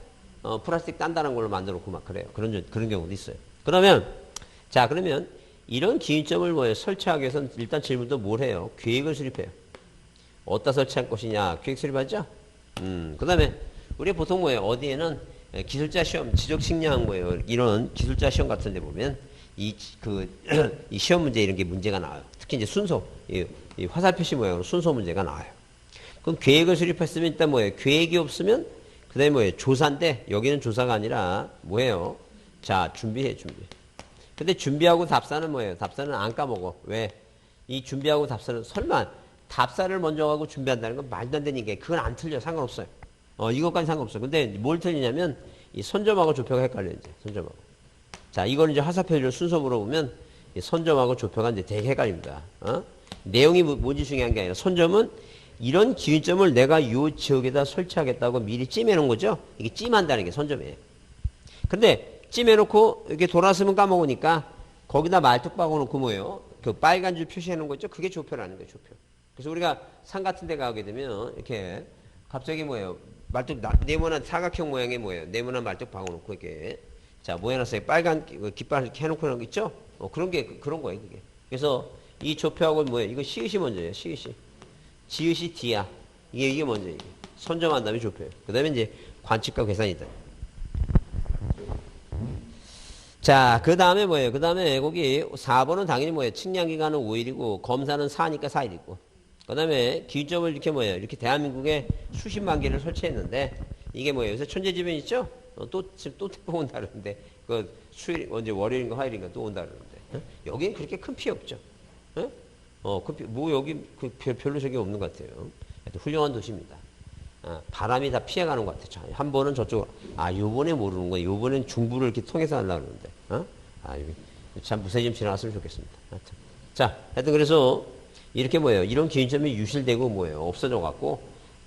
플라스틱 단단한 걸로 만들어 놓고 막 그래요. 그런 경우도 있어요. 그러면 이런 기준점을 뭐예요? 설치하기 위해서는 일단 질문도 뭘 해요? 계획을 수립해요. 어디다 설치할 것이냐? 계획 수립하죠? 그 다음에, 우리 보통 뭐예요? 어디에는 기술자 시험, 지적 측량 뭐예요? 이런 기술자 시험 같은 데 보면, 이 시험 문제 이런 게 문제가 나와요. 특히 이제 순서, 이 화살 표시 모양으로 순서 문제가 나와요. 그럼 계획을 수립했으면 일단 뭐예요? 계획이 없으면, 그 다음에 뭐예요? 조사인데, 여기는 조사가 아니라, 뭐예요? 자, 준비. 근데 준비하고 답사는 뭐예요? 답사는 안 까먹어. 왜? 이 준비하고 답사는 설마 답사를 먼저 하고 준비한다는 건 말도 안 되는 게, 그건 안 틀려. 상관없어요. 이것까지 상관없어요. 근데 뭘 틀리냐면, 이 선점하고 조표가 헷갈려, 이제. 선점하고. 자, 이거는 이제 화살표를 순서 물어보면, 이 선점하고 조표가 이제 되게 헷갈립니다. 내용이 뭔지 중요한 게 아니라, 선점은 이런 기준점을 내가 이 지역에다 설치하겠다고 미리 찜해놓은 거죠? 이게 찜한다는 게 선점이에요. 근데 찜해놓고 이렇게 돌아서면 까먹으니까 거기다 말뚝 박아놓고 뭐예요? 그 빨간 줄 표시해놓은 거 있죠? 그게 조표라는 거예요, 조표. 그래서 우리가 산 같은 데 가게 되면 이렇게 갑자기 뭐예요? 말뚝, 네모난 사각형 모양의 뭐예요? 네모난 말뚝 박아놓고 이렇게 자, 뭐 해놨어요? 빨간 깃발 이렇게 해놓고 그런 거 있죠? 그런 거예요, 그게. 그래서 이 조표하고 뭐예요? 이거 시읒이 먼저예요, 시읒이. 지읒이 D야. 이게 먼저, 이게. 선점한 다음에 좁혀요. 그 다음에 이제 관측과 계산이다. 자, 그 다음에 뭐예요? 그 다음에 거기 4번은 당연히 뭐예요? 측량기간은 5일이고, 검사는 4니까 4일이고. 그 다음에 기준점을 이렇게 뭐예요? 이렇게 대한민국에 수십만 개를 설치했는데, 이게 뭐예요? 요새 천재지변 있죠? 지금 또 태풍 온다 그러는데, 수요일, 언제 월요일인가 화요일인가 또 온다 그러는데. 여기는 그렇게 큰 피해 없죠. 여기 별로 저기 없는 것 같아요. 훌륭한 도시입니다. 바람이 다 피해가는 것 같아요. 한 번은 저쪽으로, 요번에 모르는 거예요. 요번엔 중부를 이렇게 통해서 하려고 그러는데, 참 무사히 좀 지나갔으면 좋겠습니다. 자, 하여튼 그래서, 이렇게 뭐예요? 이런 기준점이 유실되고 뭐예요? 없어져갖고,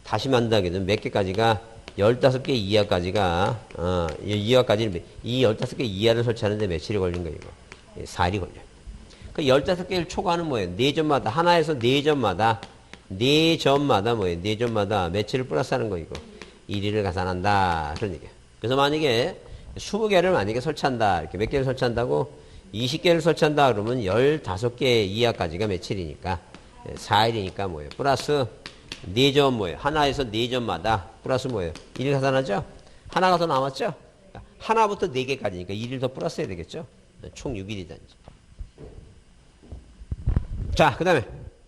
다시 만들게 되면 몇 개까지가, 15개 이하까지가, 이 15개 이하를 설치하는데 며칠이 걸린 거예요, 이거. 4일이 걸려요. 그 15개를 초과하는 뭐예요? 4점마다, 하나에서 4점마다 뭐예요? 4점마다 며칠을 플러스 하는 거, 이거. 1일을 가산한다. 그런 얘기예요. 그래서 만약에 20개를 만약에 설치한다. 이렇게 몇 개를 설치한다고? 20개를 설치한다. 그러면 15개 이하까지가 며칠이니까. 4일이니까 뭐예요? 플러스 4점 뭐예요? 하나에서 4점마다 플러스 뭐예요? 1일 가산하죠? 하나가 더 남았죠? 하나부터 4개까지니까 1일 더 플러스 해야 되겠죠? 총 6일이다. 자, 그 다음에,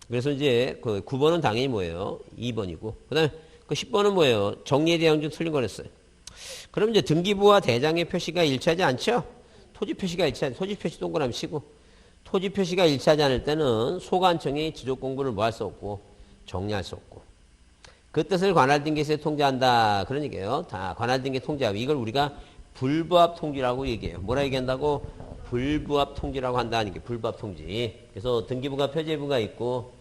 그래서 이제, 9번은 당연히 뭐예요? 2번이고. 그 다음에, 10번은 뭐예요? 정리에 대한 좀 틀린 거랬어요. 그럼 이제 등기부와 대장의 표시가 일치하지 않죠? 토지 표시 동그라미 치고, 토지 표시가 일치하지 않을 때는 소관청이 지적 공부를 뭐 할 수 없고, 정리할 수 없고. 그 뜻을 관할등기소에 통지한다. 그런 얘기예요. 다 관할등기 통지하고, 이걸 우리가 불부합 통지라고 얘기해요. 뭐라 얘기한다고? 불부합 통지라고 한다는 게 불부합 통지. 그래서 등기부가 표제부가 있고,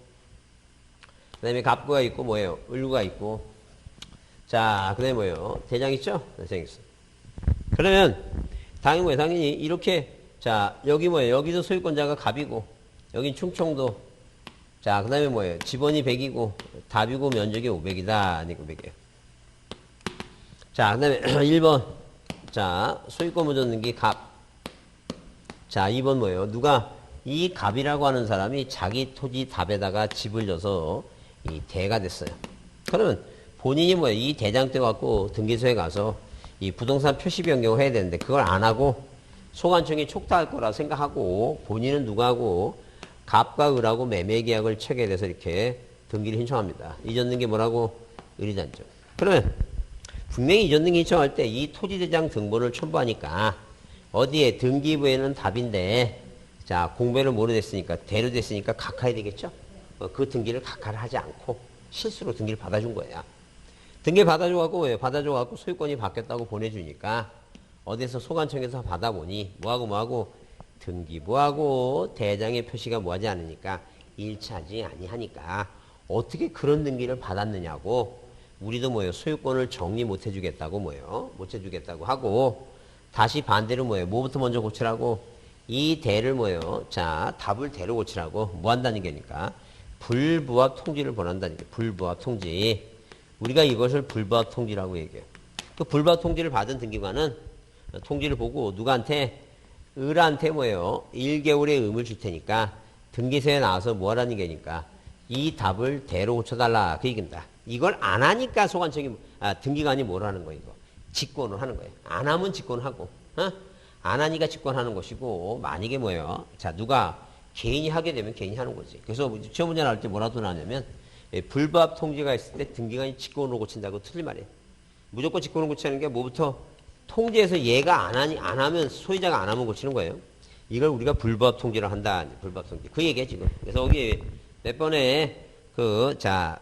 그 다음에 갑구가 있고, 뭐예요? 을구가 있고. 자, 그 다음에 뭐예요? 대장 있죠? 대장 있어. 그러면, 당연히 뭐예요? 당연히 이렇게, 자, 여기 뭐예요? 여기도 소유권자가 갑이고, 여긴 충청도. 자, 그 다음에 뭐예요? 지번이 100이고, 답이고 면적이 500이다. 아니고 500이에요. 자, 그 다음에 1번. 자, 소유권 묻어넣기 갑. 자, 2번 뭐예요? 누가 이 갑이라고 하는 사람이 자기 토지 답에다가 집을 져서 이 대가 됐어요. 그러면 본인이 뭐예요? 이 대장 떼갖고 등기소에 가서 이 부동산 표시 변경을 해야 되는데 그걸 안 하고 소관청이 촉탁할 거라 생각하고 본인은 누구하고 갑과 을하고 매매 계약을 체결해 돼서 이렇게 등기를 신청합니다. 이전 등기 뭐라고? 을이단죠. 그러면 분명히 이전 등기 신청할 때 이 토지대장 등본을 첨부하니까 어디에 등기부에는 답인데 자 공배를 모르겠으니까 대로됐으니까 각하해야 되겠죠. 그 등기를 각하를 하지 않고 실수로 등기를 받아준 거야. 등기 받아줘갖고 왜? 받아줘갖고 소유권이 바뀌었다고 보내주니까 어디서 소관청에서 받아보니 뭐하고 등기부하고 대장의 표시가 뭐하지 않으니까 일치하지 아니하니까 어떻게 그런 등기를 받았느냐고 우리도 뭐예요? 소유권을 정리 못 해주겠다고 뭐예요? 못 해주겠다고 하고 다시 반대로 뭐예요? 뭐부터 먼저 고치라고? 이 대를 뭐예요? 자, 답을 대로 고치라고 뭐 한다는 게니까 불부합 통지를 권한다는 게 불부합 통지. 우리가 이것을 불부합 통지라고 얘기해요. 그 불부합 통지를 받은 등기관은 통지를 보고 누구한테? 을한테 뭐예요? 1개월의 의무를 줄 테니까 등기소에 나와서 뭐 하라는 게니까 이 답을 대로 고쳐달라 그 얘기입니다. 이걸 안 하니까 소관청이 등기관이 뭘 하는 거예요? 이거 직권을 하는 거예요. 안 하면 직권하고 안 하니까 직권하는 것이고 만약에 뭐예요? 자 누가 개인이 하게 되면 개인이 하는 거지. 그래서 시험 문제 나올 때 뭐라도 나냐면 불부합 통지가 있을 때 등기관이 직권으로 고친다고 틀린 말이에요. 무조건 직권으로 고치는 게 뭐부터? 통지에서 얘가 안 하면 소유자가 안 하면 고치는 거예요. 이걸 우리가 불부합 통지를 한다. 불부합 통지. 그 얘기야 지금. 그래서 여기 몇 번에 자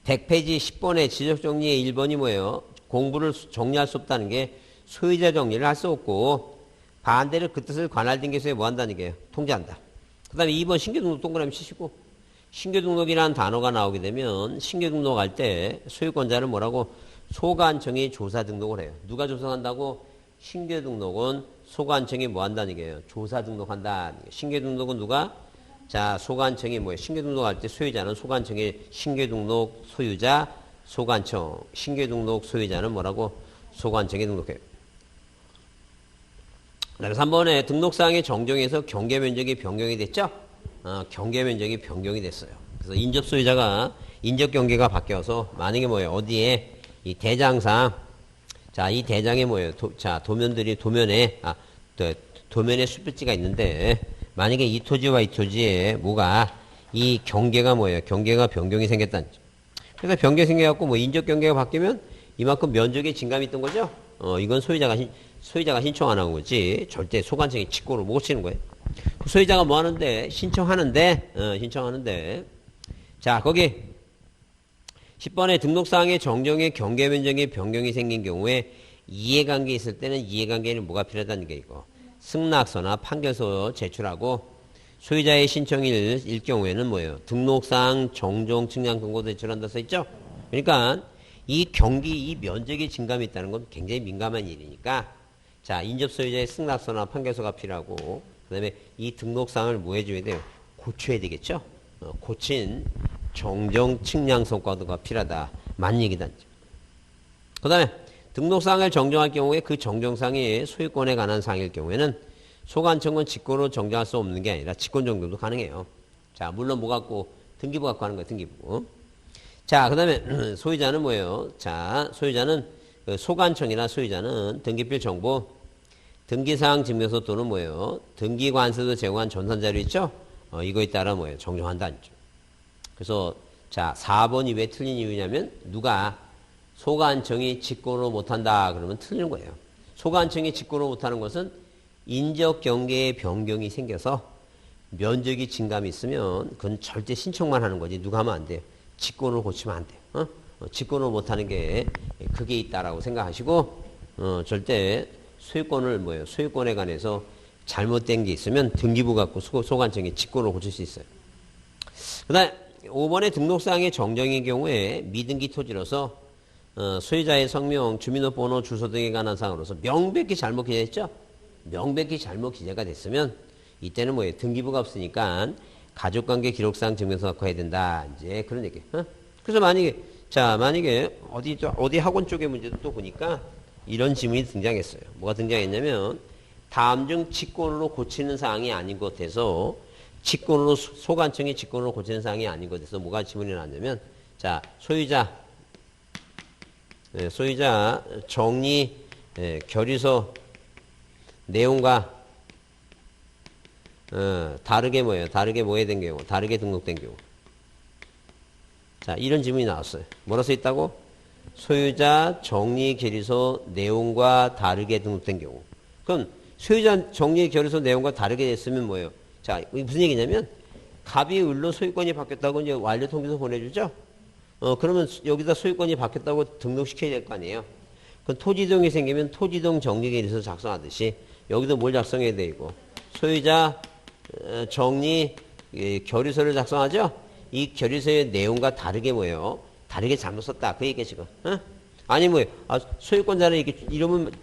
100페이지 10번에 지적정리의 1번이 뭐예요? 공부를 정리할 수 없다는 게 소유자 정리를 할 수 없고 반대로 그 뜻을 관할 등기소에 뭐 한다는 게요? 통지한다. 그 다음에 2번 신규등록 동그라미 치시고 신규등록이라는 단어가 나오게 되면 신규등록할 때 소유권자를 뭐라고? 소관청이 조사 등록을 해요. 누가 조사한다고? 신규등록은 소관청이 뭐 한다는 얘기예요? 조사 등록한다. 신규등록은 누가? 자, 소관청이 뭐예요? 신규등록할 때 소유자는 소관청의 신규등록 소유자, 소관청. 신규등록 소유자는 뭐라고? 소관청에 등록해요. 그다음에 3번에 등록사항의 정정에서 경계면적이 변경이 됐죠? 경계면적이 변경이 됐어요. 그래서 인접 소유자가 인접 경계가 바뀌어서 만약에 뭐예요? 어디에 이 대장상 자, 이 대장에 뭐예요? 도면에 수필지가 있는데 만약에 이 토지와 이 토지에 뭐가 이 경계가 뭐예요? 경계가 변경이 생겼다는 거죠. 그래서 변경이 생겨갖고 뭐 인접 경계가 바뀌면 이만큼 면적의 증감이 있던 거죠? 이건 소유자가 신청 안 한 거지. 절대 소관청이 직권으로 못 고치는 거예요. 소유자가 뭐 하는데? 신청하는데. 자, 거기 10번에 등록사항의 정정의 경계면적의 변경이 생긴 경우에 이해관계 있을 때는 이해관계는 뭐가 필요하다는 게 이거. 승낙서나 판결서 제출하고 소유자의 신청일 경우에는 뭐예요? 등록사항 정정 측량 권고도 제출한다 써있죠? 그러니까 이 면적의 증감이 있다는 건 굉장히 민감한 일이니까 자, 인접 소유자의 승낙서나 판결서가 필요하고 그 다음에 이 등록사항을 뭐 해줘야 돼요? 고쳐야 되겠죠? 고친 정정 측량 성과가 필요하다. 맞는 얘기다. 그 다음에 등록사항을 정정할 경우에 그 정정사항이 소유권에 관한 사항일 경우에는 소관청은 직권으로 정정할 수 없는 게 아니라 직권 정정도 가능해요. 자, 물론 뭐 갖고 등기부 갖고 하는 거예요. 등기부. 자, 그 다음에 소유자는 뭐예요? 자, 소유자는 소관청이나 소유자는 등기필 정보, 등기사항 증명서 또는 뭐예요? 등기관세도 제공한 전산자료 있죠? 이거에 따라 뭐예요? 정정한다. 그래서 자 4번이 왜 틀린 이유냐면 누가 소관청이 직권으로 못한다 그러면 틀린 거예요. 소관청이 직권으로 못하는 것은 인적 경계의 변경이 생겨서 면적이 증감이 있으면 그건 절대 신청만 하는 거지 누가 하면 안 돼요. 직권으로 고치면 안 돼요. 직권으로 못하는 게 그게 있다라고 생각하시고 절대 소유권에 관해서 잘못된 게 있으면 등기부 갖고 소관청이 직권으로 고칠 수 있어요. 그 다음에 5번의 등록사항의 정정인 경우에 미등기 토지로서 소유자의 성명, 주민등록번호, 주소 등에 관한 사항으로서 명백히 잘못 기재했죠? 명백히 잘못 기재가 됐으면 이때는 뭐예요? 등기부가 없으니까 가족관계 기록상 증명서 갖고 해야 된다. 이제 그런 얘기. 그래서 만약에 어디 학원 쪽의 문제도 또 보니까 이런 지문이 등장했어요. 뭐가 등장했냐면 다음 중 직권으로 고치는 사항이 아닌 것 같아서 소관청이 직권으로 고치는 사항이 아닌 것 같아서 뭐가 지문이 나왔냐면 자, 소유자 소유자 정리 결의서 내용과 다르게 뭐예요? 다르게 뭐에 된 경우? 다르게 등록된 경우. 자, 이런 질문이 나왔어요. 뭐라 써 있다고? 소유자 정리 결의서 내용과 다르게 등록된 경우. 그럼 소유자 정리 결의서 내용과 다르게 됐으면 뭐예요? 자, 이게 무슨 얘기냐면 갑이 을로 소유권이 바뀌었다고 이제 완료 통지서 보내주죠? 그러면 여기다 소유권이 바뀌었다고 등록시켜야 될 거 아니에요? 그럼 토지이동이 생기면 토지이동 정리 결의서 작성하듯이 여기도 뭘 작성해야 되고 소유자 정리 결의서를 작성하죠? 이 결의서의 내용과 다르게 뭐예요? 다르게 잘못 썼다. 그 얘기야 지금. 아니 뭐예요? 소유권자는 이렇게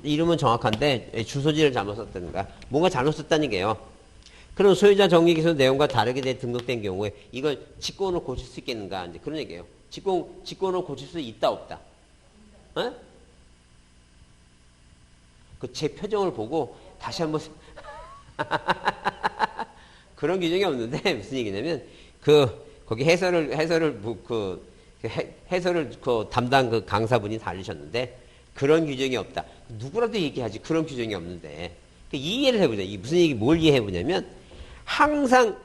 이름은 정확한데 주소지를 잘못 썼다든가 뭔가 잘못 썼다는 게요. 그럼 소유자 정리기소 내용과 다르게 등록된 경우에 이걸 직권으로 고칠 수 있겠는가? 이제 그런 얘기예요. 직권으로 고칠 수 있다 없다. 그 제 표정을 보고 다시 한번 그런 규정이 없는데 무슨 얘기냐면 거기 해설을 담당 그 강사분이 달리셨는데 그런 규정이 없다. 누구라도 얘기하지 그런 규정이 없는데 이해를 해보자. 이 무슨 얘기 뭘 이해해 보냐면 항상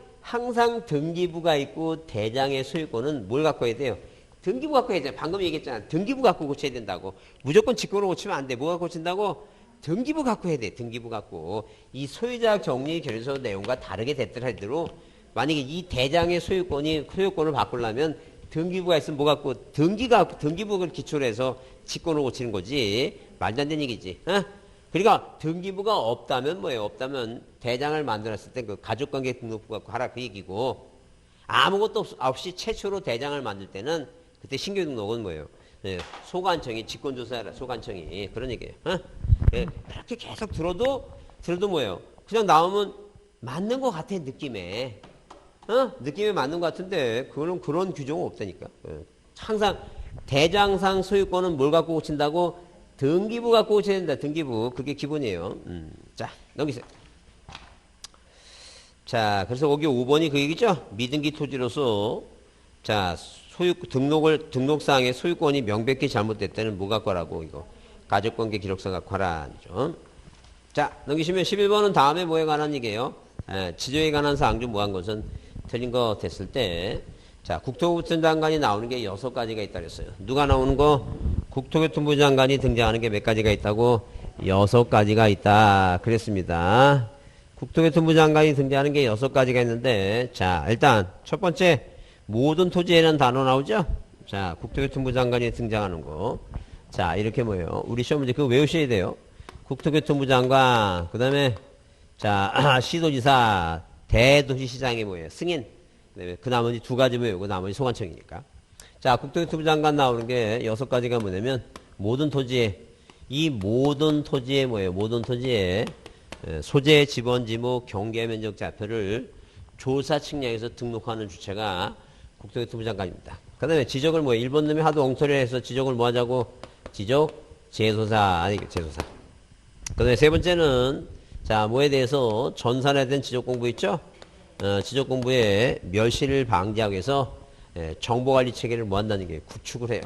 등기부가 있고 대장의 소유권은 뭘 갖고 해야 돼요? 등기부 갖고 해야 돼. 방금 얘기했잖아. 등기부 갖고 고쳐야 된다고. 무조건 직권으로 고치면 안 돼. 뭐가 고친다고? 등기부 갖고 해야 돼. 등기부 갖고. 이 소유자 정리 결의서 내용과 다르게 됐더라도 만약에 이 대장의 소유권을 바꾸려면 등기부가 있으면 뭐 갖고 등기부를 기초로 해서 직권으로 고치는 거지. 말도 안 되는 얘기지. 그러니까 등기부가 없다면 뭐예요? 없다면 대장을 만들었을 때 그 가족관계 등록부 갖고 하라 그 얘기고 아무것도 없이 최초로 대장을 만들 때는 그때 신규 등록은 뭐예요? 소관청이 직권조사하라. 소관청이 그런 얘기예요. 그렇게 계속 들어도 뭐예요? 그냥 나오면 맞는 것 같아 느낌에. 느낌에 맞는 것 같은데 그런 규정은 없다니까. 항상 대장상 소유권은 뭘 갖고 고친다고? 등기부 갖고 고쳐야 된다. 등기부. 그게 기본이에요. 자, 넘기세요. 자, 그래서 여기 5번이 그 얘기죠? 미등기 토지로서 자, 등록사항의 소유권이 명백히 잘못될 때는 뭐 갖고 하라고 이거. 가족관계 기록서 갖고 하라. 자, 넘기시면 11번은 다음에 뭐에 관한 얘기예요? 지조에 관한 사항 중 뭐한 것은 틀린 거 됐을 때 자, 국토교통부 장관이 나오는 게 6가지가 있다 그랬어요. 누가 나오는 거? 국토교통부 장관이 등장하는 게 몇 가지가 있다고? 6가지가 있다. 그랬습니다. 국토교통부 장관이 등장하는 게 6가지가 있는데 자, 일단 첫 번째 모든 토지에는 단어 나오죠? 자, 국토교통부 장관이 등장하는 거. 자, 이렇게 뭐예요? 우리 시험 문제 그거 외우셔야 돼요. 국토교통부 장관, 그 다음에 자, 시도지사, 대도시시장이 뭐예요? 승인. 그 나머지 2가지 외우고 나머지 소관청이니까. 자, 국토교통부 장관 나오는 게 6가지가 뭐냐면 모든 토지에 모든 토지에 뭐예요? 모든 토지에 소재, 지번, 지목, 경계 면적 좌표를 조사 측량해서 등록하는 주체가 국토교통부 장관입니다. 그 다음에 지적을 뭐예요? 일본 놈이 하도 엉터리 해서 지적을 뭐 하자고? 제소사. 그 다음에 세 번째는 자, 뭐에 대해서 전산에 대한 지적 공부 있죠? 지적 공부에 멸실을 방지하기 위해서 정보관리 체계를 뭐 한다는 게 구축을 해요.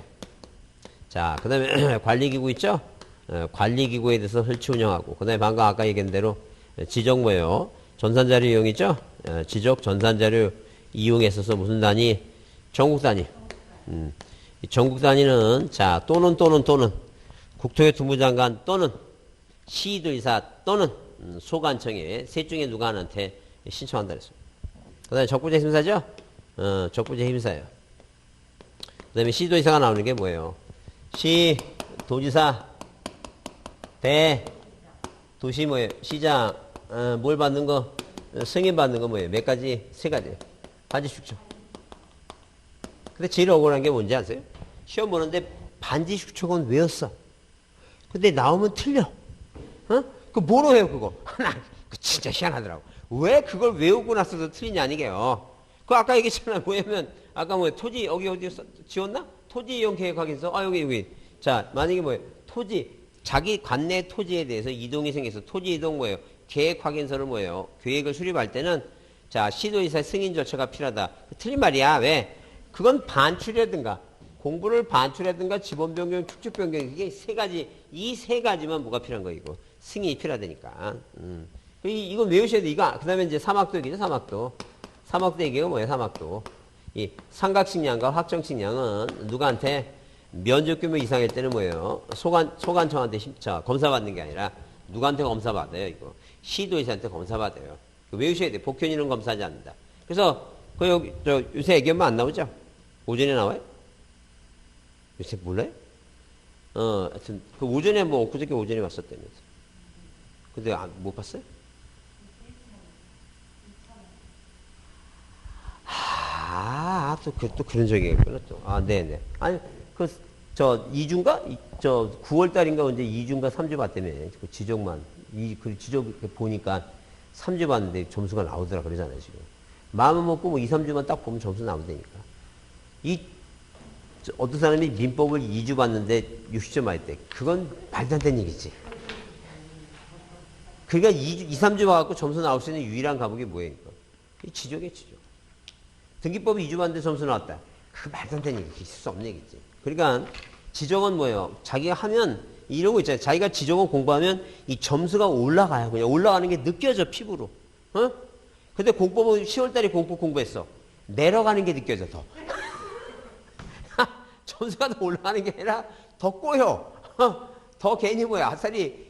자, 그 다음에 관리기구 있죠? 관리기구에 대해서 설치 운영하고, 그 다음에 방금 아까 얘기한 대로 지적 뭐예요? 전산자료 이용이죠? 지적 전산자료 이용했어서 무슨 단위? 전국 단위. 전국 단위는 자, 또는 국토교통부 장관 또는 시도지사 또는 소관청에 셋 중에 누가 하나한테 신청한다 그랬습니다. 그 다음에 적부제 심사죠? 적부제 심사예요. 그 다음에 시도지사가 나오는 게 뭐예요? 시도지사, 도시 뭐예요? 시장, 뭘 받는 거? 승인 받는 거 뭐예요? 몇 가지? 3가지. 반지축척. 근데 제일 억울한 게 뭔지 아세요? 시험 보는데 반지축척은 외웠어. 근데 나오면 틀려. 그 뭐로 해요, 그거? 그 진짜 희한하더라고. 왜 그걸 외우고 나서도 틀리냐, 이게요. 그 아까 얘기했잖아. 뭐냐면, 아까 토지, 어디 지웠나? 토지 이용 계획 확인서? 여기. 자, 만약에 자기 관내 토지에 대해서 이동이 생겨서 토지 이동 뭐예요? 계획 확인서를 뭐예요? 계획을 수립할 때는, 자, 시도지사 승인 절차가 필요하다. 틀린 말이야. 왜? 그건 반출이라든가, 공부를 반출하든가 지번 변경, 축적 변경 이게 세 가지 이 세 가지만 뭐가 필요한 거 이거 승인이 필요하다니까. 이거 외우셔야 돼. 이거 그다음에 이제 삼학도 얘기죠. 삼학도 얘기가 뭐예요? 삼학도 이 삼각식량과 확정식량은 누구한테 면적 규모 이상일 때는 뭐예요? 소관청한테 검사받는 게 아니라 누구한테 검사받아요? 이거 시도의사한테 검사받아요. 외우셔야 돼. 복현이는 검사하지 않는다. 그래서 그 여기 요새 애기엄마 안 나오죠? 오전에 나와요? 요새 몰라요? 하여튼 그 오전에 뭐 엊그저께 오전에 왔었다면서. 근데 못 봤어요? 또 그런 적이 있구나 또. 네네. 아니 저 2주인가? 저 9월달인가 언제 2주인가 3주 봤다며. 그 지적만 그 지적 보니까 3주 봤는데 점수가 나오더라 그러잖아요 지금. 마음을 먹고 뭐 2, 3주만 딱 보면 점수 나온다니까. 어떤 사람이 민법을 2주 봤는데 60점 맞았대. 그건 말도 안 되는 얘기지. 그러니까 2, 3주 봐갖고 점수 나올 수 있는 유일한 과목이 뭐예요? 이 지적이에요, 지적. 등기법이 2주 봤는데 점수 나왔다. 그 말도 안 되는 얘기, 있을 수 없는 얘기지. 그러니까 지적은 뭐예요? 자기가 하면 이런 거 있잖아요. 자기가 지적은 공부하면 이 점수가 올라가요. 그냥 올라가는 게 느껴져, 피부로. 근데 공법은 10월달에 공부했어. 내려가는 게 느껴져, 더. 점수가 더 올라가는 게 아니라 더 꼬여. 더 괜히 뭐야. 아싸리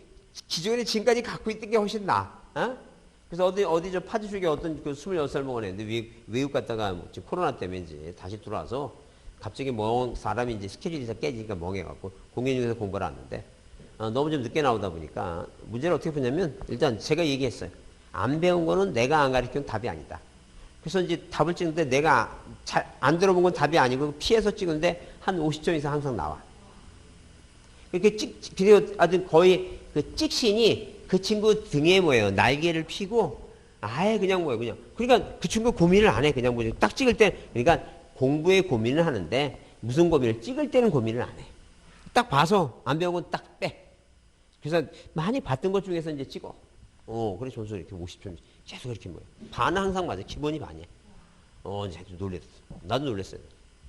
기존에 지금까지 갖고 있던 게 훨씬 나아. 그래서 어디 저 파주 쪽에 어떤 그 26살 먹은 애인데 외국 갔다가 뭐 지금 코로나 때문에 이제 다시 들어와서 갑자기 사람이 이제 스케줄이 다 깨지니까 멍해갖고 공연 중에서 공부를 하는데 너무 좀 늦게 나오다 보니까 문제를 어떻게 푸냐면 일단 제가 얘기했어요. 안 배운 거는 내가 안 가르치면 답이 아니다. 그래서 이제 답을 찍는데 내가 잘 안 들어본 건 답이 아니고 피해서 찍는데 한 50점 이상 항상 나와. 이렇게 아주 거의 그 찍신이 그 친구 등에 뭐예요? 날개를 피고 아예 그냥 뭐예요? 그냥. 그러니까 그 친구 고민을 안 해. 그냥 뭐지? 딱 찍을 때 그러니까 공부에 고민을 하는데 무슨 고민을 찍을 때는 고민을 안 해. 딱 봐서 안 배운 건 딱 빼. 그래서 많이 봤던 것 중에서 이제 찍어. 그래 점수 이렇게 50점 계속 이렇게 뭐예요? 반은 항상 맞아. 기본이 반이야. 이제 놀랬어. 나도 놀랬어요.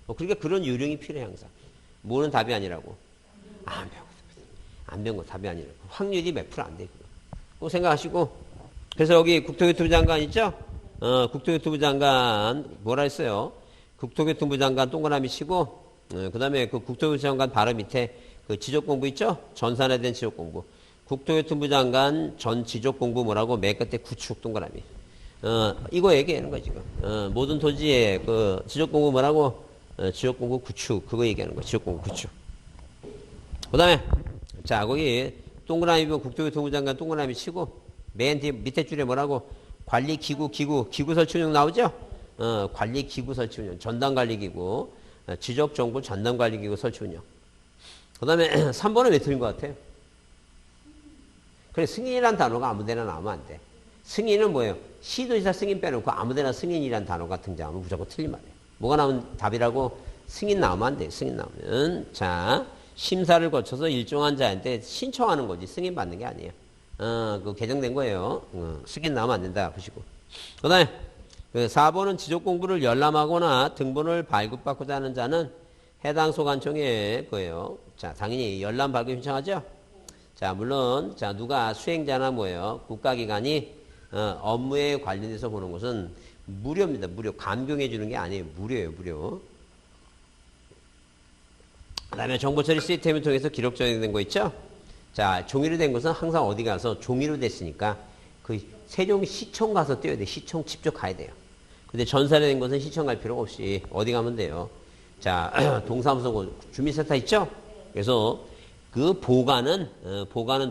그러니까 그런 요령이 필요해 항상. 뭐는 답이 아니라고. 안 배운 거 답이 아니라고. 확률이 몇 프로 안 돼. 그거 생각하시고. 그래서 여기 국토교통부 장관 있죠? 국토교통부 장관 뭐라 했어요? 국토교통부 장관 동그라미 치고 그 다음에 그 국토교통부 장관 바로 밑에 그 지적공부 있죠? 전산에 대한 지적공부. 국토교통부 장관 전 지적공부 뭐라고 맨 끝에 구축 동그라미. 이거 얘기하는 거야 지금. 모든 토지의 그 지적공부 뭐라고? 지적공부 구축. 그거 얘기하는 거야. 지적공부 구축. 그 다음에 자 거기 동그라미 보면 국토교통부 장관 동그라미 치고 맨 뒤에 밑에 줄에 뭐라고? 관리기구 설치운영 나오죠? 관리기구 설치운영 전담관리기구 지적정보 전담관리기구 설치운영. 그 다음에 3번은 왜 틀린 것 같아요? 그래 승인이란 단어가 아무데나 나오면 안 돼. 승인은 뭐예요? 시도지사 승인 빼놓고 아무데나 승인이란 단어가 등장하면 무조건 틀린 말이에요. 뭐가 나오면 답이라고? 승인 나오면 안 돼. 승인 나오면 자 심사를 거쳐서 일정한 자한테 신청하는 거지 승인 받는 게 아니에요. 그 개정된 거예요. 승인 나오면 안 된다 보시고. 그 다음에 4번은 지적공부를 열람하거나 등본을 발급받고자 하는 자는 해당 소관청에 거예요. 자 당연히 열람 발급 신청하죠. 자 물론 자 누가 수행자나 뭐예요? 국가기관이 업무에 관련돼서 보는 것은 무료입니다. 무료. 감경해 주는 게 아니에요. 무료예요. 무료. 그 다음에 정보처리 시스템을 통해서 기록 저장된 거 있죠? 자, 종이로 된 것은 항상 어디 가서 종이로 됐으니까 그 세종시청 가서 떼야 돼. 시청 직접 가야 돼요. 근데 전산에 된 것은 시청 갈 필요가 없이 어디 가면 돼요. 자, 동사무소 주민센터 있죠? 그래서 그 보관은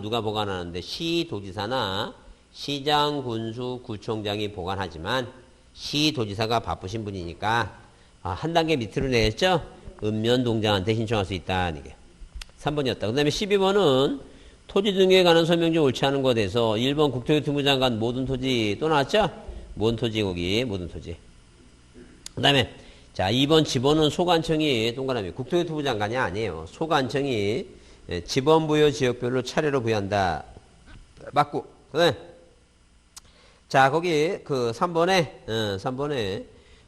누가 보관하는데 시도지사나 시장, 군수, 구청장이 보관하지만 시도지사가 바쁘신 분이니까 한 단계 밑으로 내렸죠? 읍면동장한테 신청할 수 있다. 이게 3번이었다. 그 다음에 12번은 토지 등기에 관한 설명지 옳지 않은 것에 대해서 1번 국토교통부 장관 모든 토지 또 나왔죠? 모든 토지 거기 모든 토지. 그 다음에 자 2번 지번은 소관청이 동그라미 국토교통부 장관이 아니에요. 소관청이 지번 부여 지역별로 차례로 부여한다. 맞고. 그 다음에 자 거기 그 3번에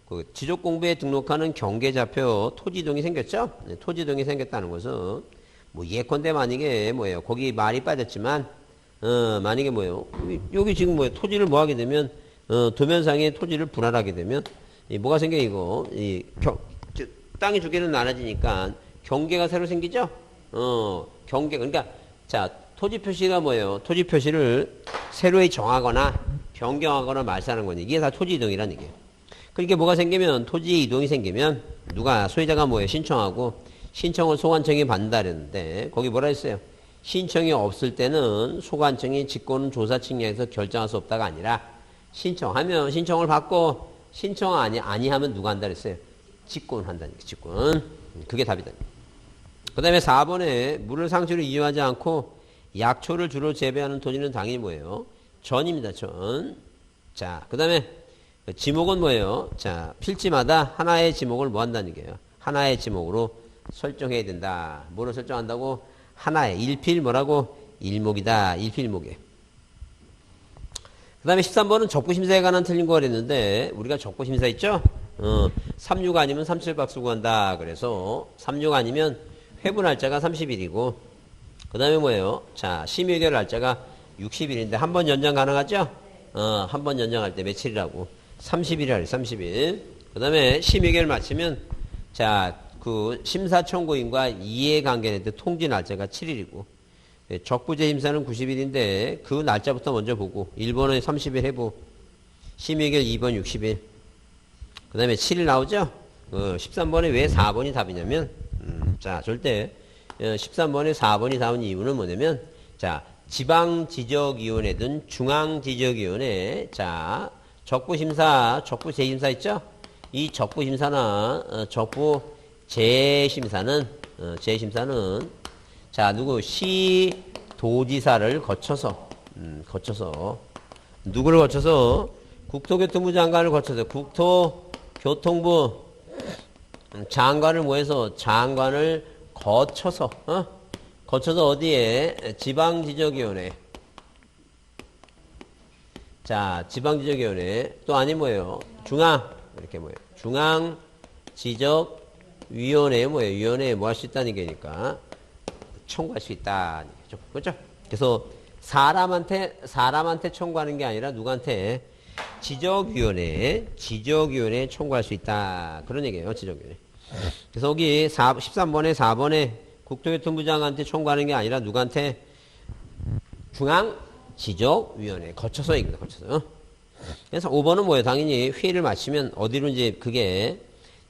그 지적공부에 등록하는 경계좌표 토지동이 생겼죠? 네, 토지동이 생겼다는 것은 뭐 예컨대 만약에 뭐예요? 거기 말이 빠졌지만 만약에 뭐예요? 여기 지금 뭐예요? 토지를 뭐 하게 되면 도면상의 토지를 분할하게 되면 뭐가 생겨 이거 땅이 두 개는 나눠지니까 경계가 새로 생기죠? 경계 그러니까 자 토지 표시가 뭐예요? 토지 표시를 새로 정하거나 변경하거나 말사하는 거니 이게 다 토지 이동이라는 얘기예요. 그러니까 뭐가 생기면 토지 이동이 생기면 누가 소유자가 뭐예요? 신청하고 신청을 소관청이 받는다 그랬는데 거기 뭐라 했어요? 신청이 없을 때는 소관청이 직권 조사 측량에서 결정할 수 없다가 아니라 신청하면 신청을 받고 신청 아니하면 누가 한다 그랬어요? 직권한다는 얘기 직권. 그게 답이다. 그 다음에 4번에 물을 상수로 이용하지 않고 약초를 주로 재배하는 토지는 당연히 뭐예요? 전입니다. 전. 자, 그 다음에 지목은 뭐예요? 자, 필지마다 하나의 지목을 뭐 한다는 얘기예요? 하나의 지목으로 설정해야 된다. 뭐로 설정한다고? 하나의 일필 뭐라고? 일목이다. 일필목에. 그 다음에 13번은 적부심사에 관한 틀린 거 그랬는데 우리가 적부심사 있죠? 36 아니면 37박수 구한다. 그래서 36 아니면 회부 날짜가 30일이고 그 다음에 뭐예요? 자, 심의결 날짜가 60일인데 한 번 연장 가능하죠? 한 번 연장할 때 며칠이라고? 30일이라 30일. 그 다음에 심의결 마치면 자, 그 심사 청구인과 이해관계인데 통지 날짜가 7일이고 적부제 심사는 90일인데 그 날짜부터 먼저 보고 1번은 30일 해보 심의결 2번 60일 그 다음에 7일 나오죠? 13번에 왜 4번이 답이냐면 자 절대 13번에 4번이 나온 이유는 뭐냐면 자 지방지적위원회든 중앙지적위원회 자 적부심사 적부재심사 있죠? 이 적부심사나 적부재심사는 자 누구 시도지사를 거쳐서 누구를 거쳐서 국토교통부 장관을 거쳐서 국토교통부 장관을 모여서 장관을 거쳐서 어디에 지방지적위원회 자 지방지적위원회 또 아니 뭐예요 중앙 이렇게 뭐예요 중앙지적위원회 뭐예요 위원회에 뭐 할 수 있다는 얘기니까 청구할 수 있다 그렇죠? 그래서 사람한테 청구하는 게 아니라 누구한테 지적위원회에 청구할 수 있다 그런 얘기예요 지적위원회. 그래서 여기 13번에 4번에 국토교통부장한테 청구하는 게 아니라 누구한테 중앙지적위원회 거쳐서 얘기입니다. 거쳐서. 그래서 5번은 뭐예요? 당연히 회의를 마치면 어디로 이제 그게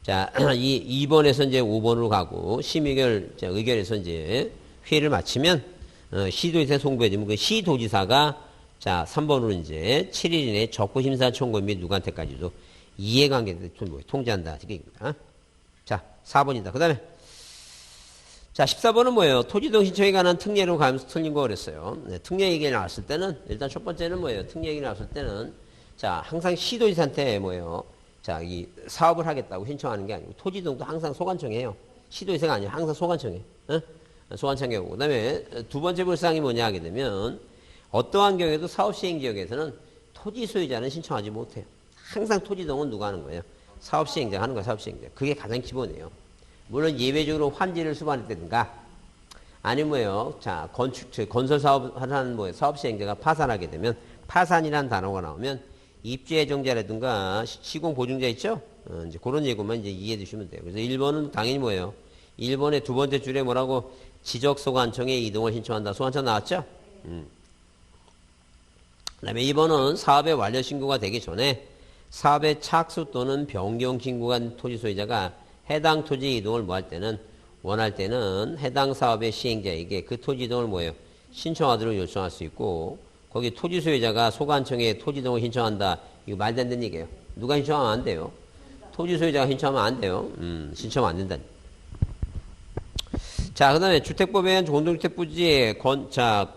자 2번에서 이제 5번으로 가고 심의결 의결에서 이제 회의를 마치면 시도지사에 송부해주면 그 시도지사가 자 3번으로 이제 7일 이내 적부심사 청구 및 누구한테까지도 이해관계를 통지한다. 이게입니다. 자 4번이다. 그 다음에 자 14번은 뭐예요? 토지동 신청에 관한 특례로 가면서 틀린 거 그랬어요. 네, 특례 얘기 나왔을 때는 일단 첫 번째는 뭐예요? 특례 얘기 나왔을 때는 자 항상 시도지사한테 뭐예요? 자 이 사업을 하겠다고 신청하는 게 아니고 토지동도 항상 소관청이에요. 시도지사가 아니라 항상 소관청이에요. 소관청이 오고 그 다음에 두 번째 불상이 뭐냐 하게 되면 어떠한 경우에도 사업시행지역에서는 토지 소유자는 신청하지 못해요. 항상 토지동은 누가 하는 거예요? 사업시행자가 하는 거예요. 사업시행자. 그게 가장 기본이에요. 물론 예외적으로 환지를 수반했다든가 아니면 뭐예요? 자 건설 사업 하는 뭐예요? 사업시행자가 파산하게 되면 파산이라는 단어가 나오면 입주예정자라든가 시공보증자 있죠? 이제 그런 예고만 이제 이해해 주시면 돼요. 그래서 1번은 당연히 뭐예요? 1번의 두 번째 줄에 뭐라고 지적소관청에 이동을 신청한다. 소관청 나왔죠? 그 다음에 2번은 사업의 완료 신고가 되기 전에 사업의 착수 또는 변경 신고가 토지 소유자가 해당 토지 이동을 원할 때는 해당 사업의 시행자에게 그 토지 이동을 뭐예요? 신청하도록 요청할 수 있고 거기 토지 소유자가 소관청에 토지 이동을 신청한다. 이거 말도 안 되는 얘기예요. 누가 신청하면 안 돼요? 토지 소유자가 신청하면 안 돼요. 신청하면 안 된다. 자, 그 다음에 주택법에 의한 공동주택 부지의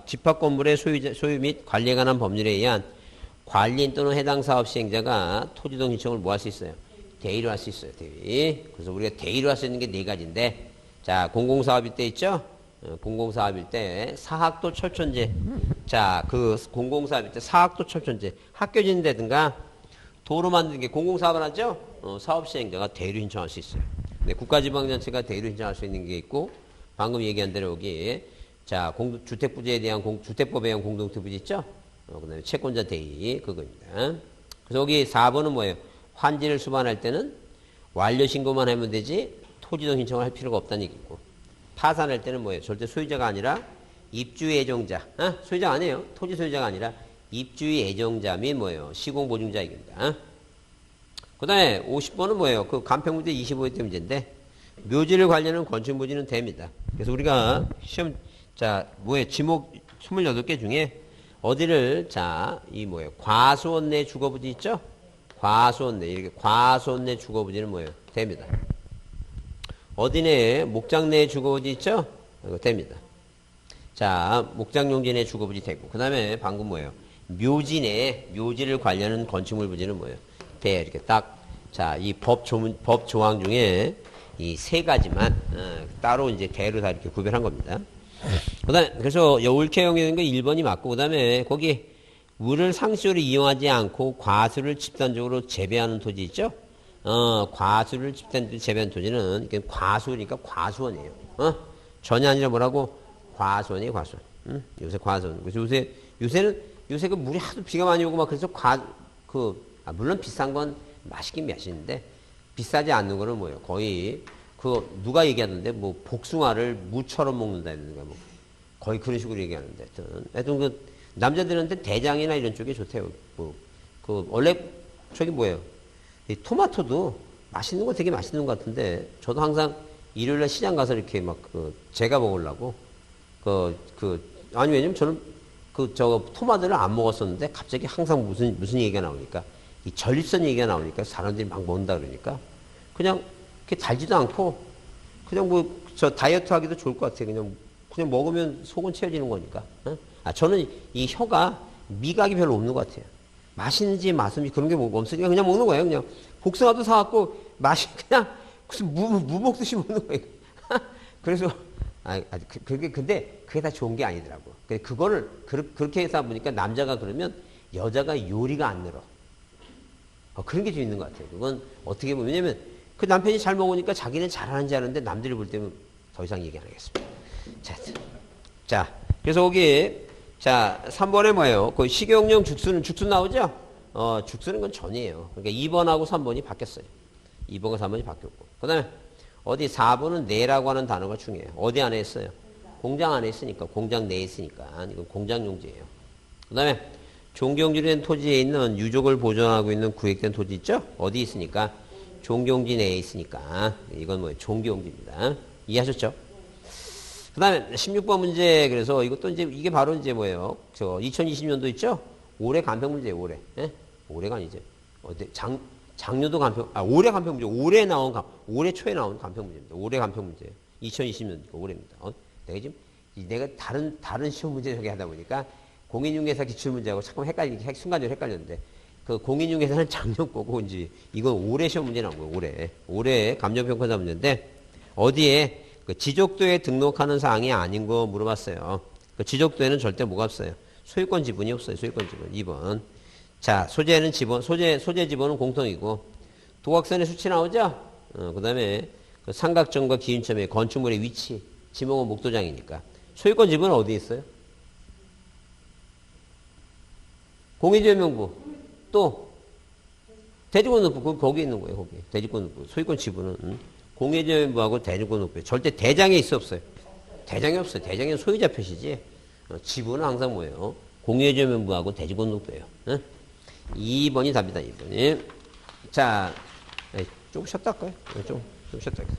집합 건물의 소유 및 관리에 관한 법률에 의한 관리인 또는 해당 사업 시행자가 토지동 신청을 뭐 할 수 있어요? 대의로 할 수 있어요. 대의. 그래서 우리가 대의로 할 수 있는 게 네 가지인데, 자, 공공사업일 때 있죠? 공공사업일 때 사학도 철천제. 자, 그 공공사업일 때 사학도 철천제. 학교 짓는다든가 도로 만드는 게 공공사업을 하죠? 사업시행자가 대리로 신청할 수 있어요. 네, 국가지방자치가 대리로 신청할 수 있는 게 있고, 방금 얘기한 대로 여기, 자, 주택부지에 대한 주택법에 의한 공동투부지 있죠? 그 다음에 채권자 대의, 그거입니다. 그래서 여기 4번은 뭐예요? 환지를 수반할 때는 완료 신고만 하면 되지, 토지도 신청을 할 필요가 없다는 얘기고, 파산할 때는 뭐예요? 절대 소유자가 아니라 입주 예정자, 소유자 아니에요. 토지 소유자가 아니라 입주 예정자 및 뭐예요? 시공보증자입니다. 그 다음에 50번은 뭐예요? 그 간평문제 25회 문제인데, 묘지를 관련한 건축부지는 됩니다. 그래서 우리가 시험, 자, 뭐예요? 지목 28개 중에 어디를, 자, 이 뭐예요? 과수원 내 주거부지 있죠? 과수원 내, 이렇게 과수원 내 주거부지는 뭐예요? 됩니다. 어디 내 목장 내 주거부지 있죠? 이거 됩니다. 자, 목장용지 내 주거부지 되고, 그 다음에 방금 뭐예요? 묘지 내, 묘지를 관련한 건축물 부지는 뭐예요? 돼. 이렇게 딱, 자, 이 법 조항 중에 이 세 가지만, 따로 이제 대로 다 이렇게 구별한 겁니다. 그 다음에, 그래서 옳게형이 되는 거 1번이 맞고, 그 다음에 거기 물을 상시적으로 이용하지 않고 과수를 집단적으로 재배하는 토지 있죠? 과수를 집단적으로 재배하는 토지는, 이게 과수니까 과수원이에요. 전혀 아니라 뭐라고? 과수원이에요, 과수원. 요새 과수원. 그래서 요새 그 물이 하도 비가 많이 오고 막 그래서 물론 비싼 건 맛있긴 맛있는데, 비싸지 않는 거는 뭐예요? 거의, 누가 얘기하던데, 뭐, 복숭아를 무처럼 먹는다 했는가, 뭐. 거의 그런 식으로 얘기하는데. 하여튼 남자들한테 대장이나 이런 쪽이 좋대요. 원래, 저기 뭐예요? 이 토마토도 맛있는 거 되게 맛있는 것 같은데, 저도 항상 일요일날 시장 가서 이렇게 막, 제가 먹으려고, 아니, 왜냐면 저는 토마토를 안 먹었었는데, 갑자기 항상 무슨 얘기가 나오니까, 이 전립선 얘기가 나오니까 사람들이 막 먹는다 그러니까, 그냥, 그렇게 달지도 않고, 그냥 다이어트 하기도 좋을 것 같아요. 그냥 먹으면 속은 채워지는 거니까. 저는 이 혀가 미각이 별로 없는 것 같아요. 맛있는지 맛없는지 그런 게 없으니까 그냥 먹는 거예요. 그냥 복숭아도 사갖고 그냥 무슨 무 먹듯이 먹는 거예요. 그래서, 근데 그게 다 좋은 게 아니더라고. 그거를 그렇게 해서 보니까 남자가 그러면 여자가 요리가 안 늘어. 그런 게 좀 있는 것 같아요. 그건 어떻게 보면, 왜냐면 그 남편이 잘 먹으니까 자기는 잘하는지 아는데 남들이 볼 때는 더 이상 얘기 안 하겠습니다. 자, 그래서 거기, 자, 3번에 뭐예요? 그 식용용 죽순 나오죠? 죽순은 건 전이에요. 그러니까 2번하고 3번이 바뀌었어요. 2번과 3번이 바뀌었고. 그 다음에 어디 4번은 내라고 하는 단어가 중요해요. 어디 안에 있어요? 공장 안에 있으니까, 공장 내에 있으니까. 이건 공장용지예요. 그 다음에 종교용지로 된 토지에 있는 유족을 보존하고 있는 구획된 토지 있죠? 어디 있으니까? 종교용지 내에 있으니까. 이건 뭐예요? 종교용지입니다. 이해하셨죠? 그 다음에 16번 문제, 그래서 이것도 이제, 이게 바로 이제 뭐예요? 2020년도 있죠? 올해 간평 문제예요, 올해. 예? 올해가 아니죠. 작년도 간평, 올해 간평 문제, 올해 초에 나온 간평 문제입니다. 올해 간평 문제예요. 2020년, 올해입니다. 내가 다른 시험 문제 저기 하다 보니까 공인중개사 기출문제하고 잠깐 순간적으로 헷갈렸는데, 공인중개사는 작년 거고, 이제, 이건 올해 시험 문제 나온 거예요, 올해 감정평가사 문제인데, 어디에, 지적도에 등록하는 사항이 아닌 거 물어봤어요. 지적도에는 절대 뭐가 없어요? 소유권 지분이 없어요, 소유권 지분. 2번. 자, 소재 지분은 공통이고, 도각선의 수치 나오죠? 그 다음에, 삼각점과 기준점의 건축물의 위치, 지목은 목도장이니까. 소유권 지분은 어디에 있어요? 공인주택명부. 또, 대지권등부, 거기 있는 거예요, 거기. 대지권등부. 소유권 지분은. 공인주택명부하고 대지권등부. 절대 대장에 있어, 없어요? 대장이 없어요. 대장은 소유자 표시지. 지분은 항상 뭐예요? 공인주택명부하고 대지권등부예요. 2번이 답이다, 2번이. 자, 좀 쉬었다 할까요? 좀 쉬었다 할까요?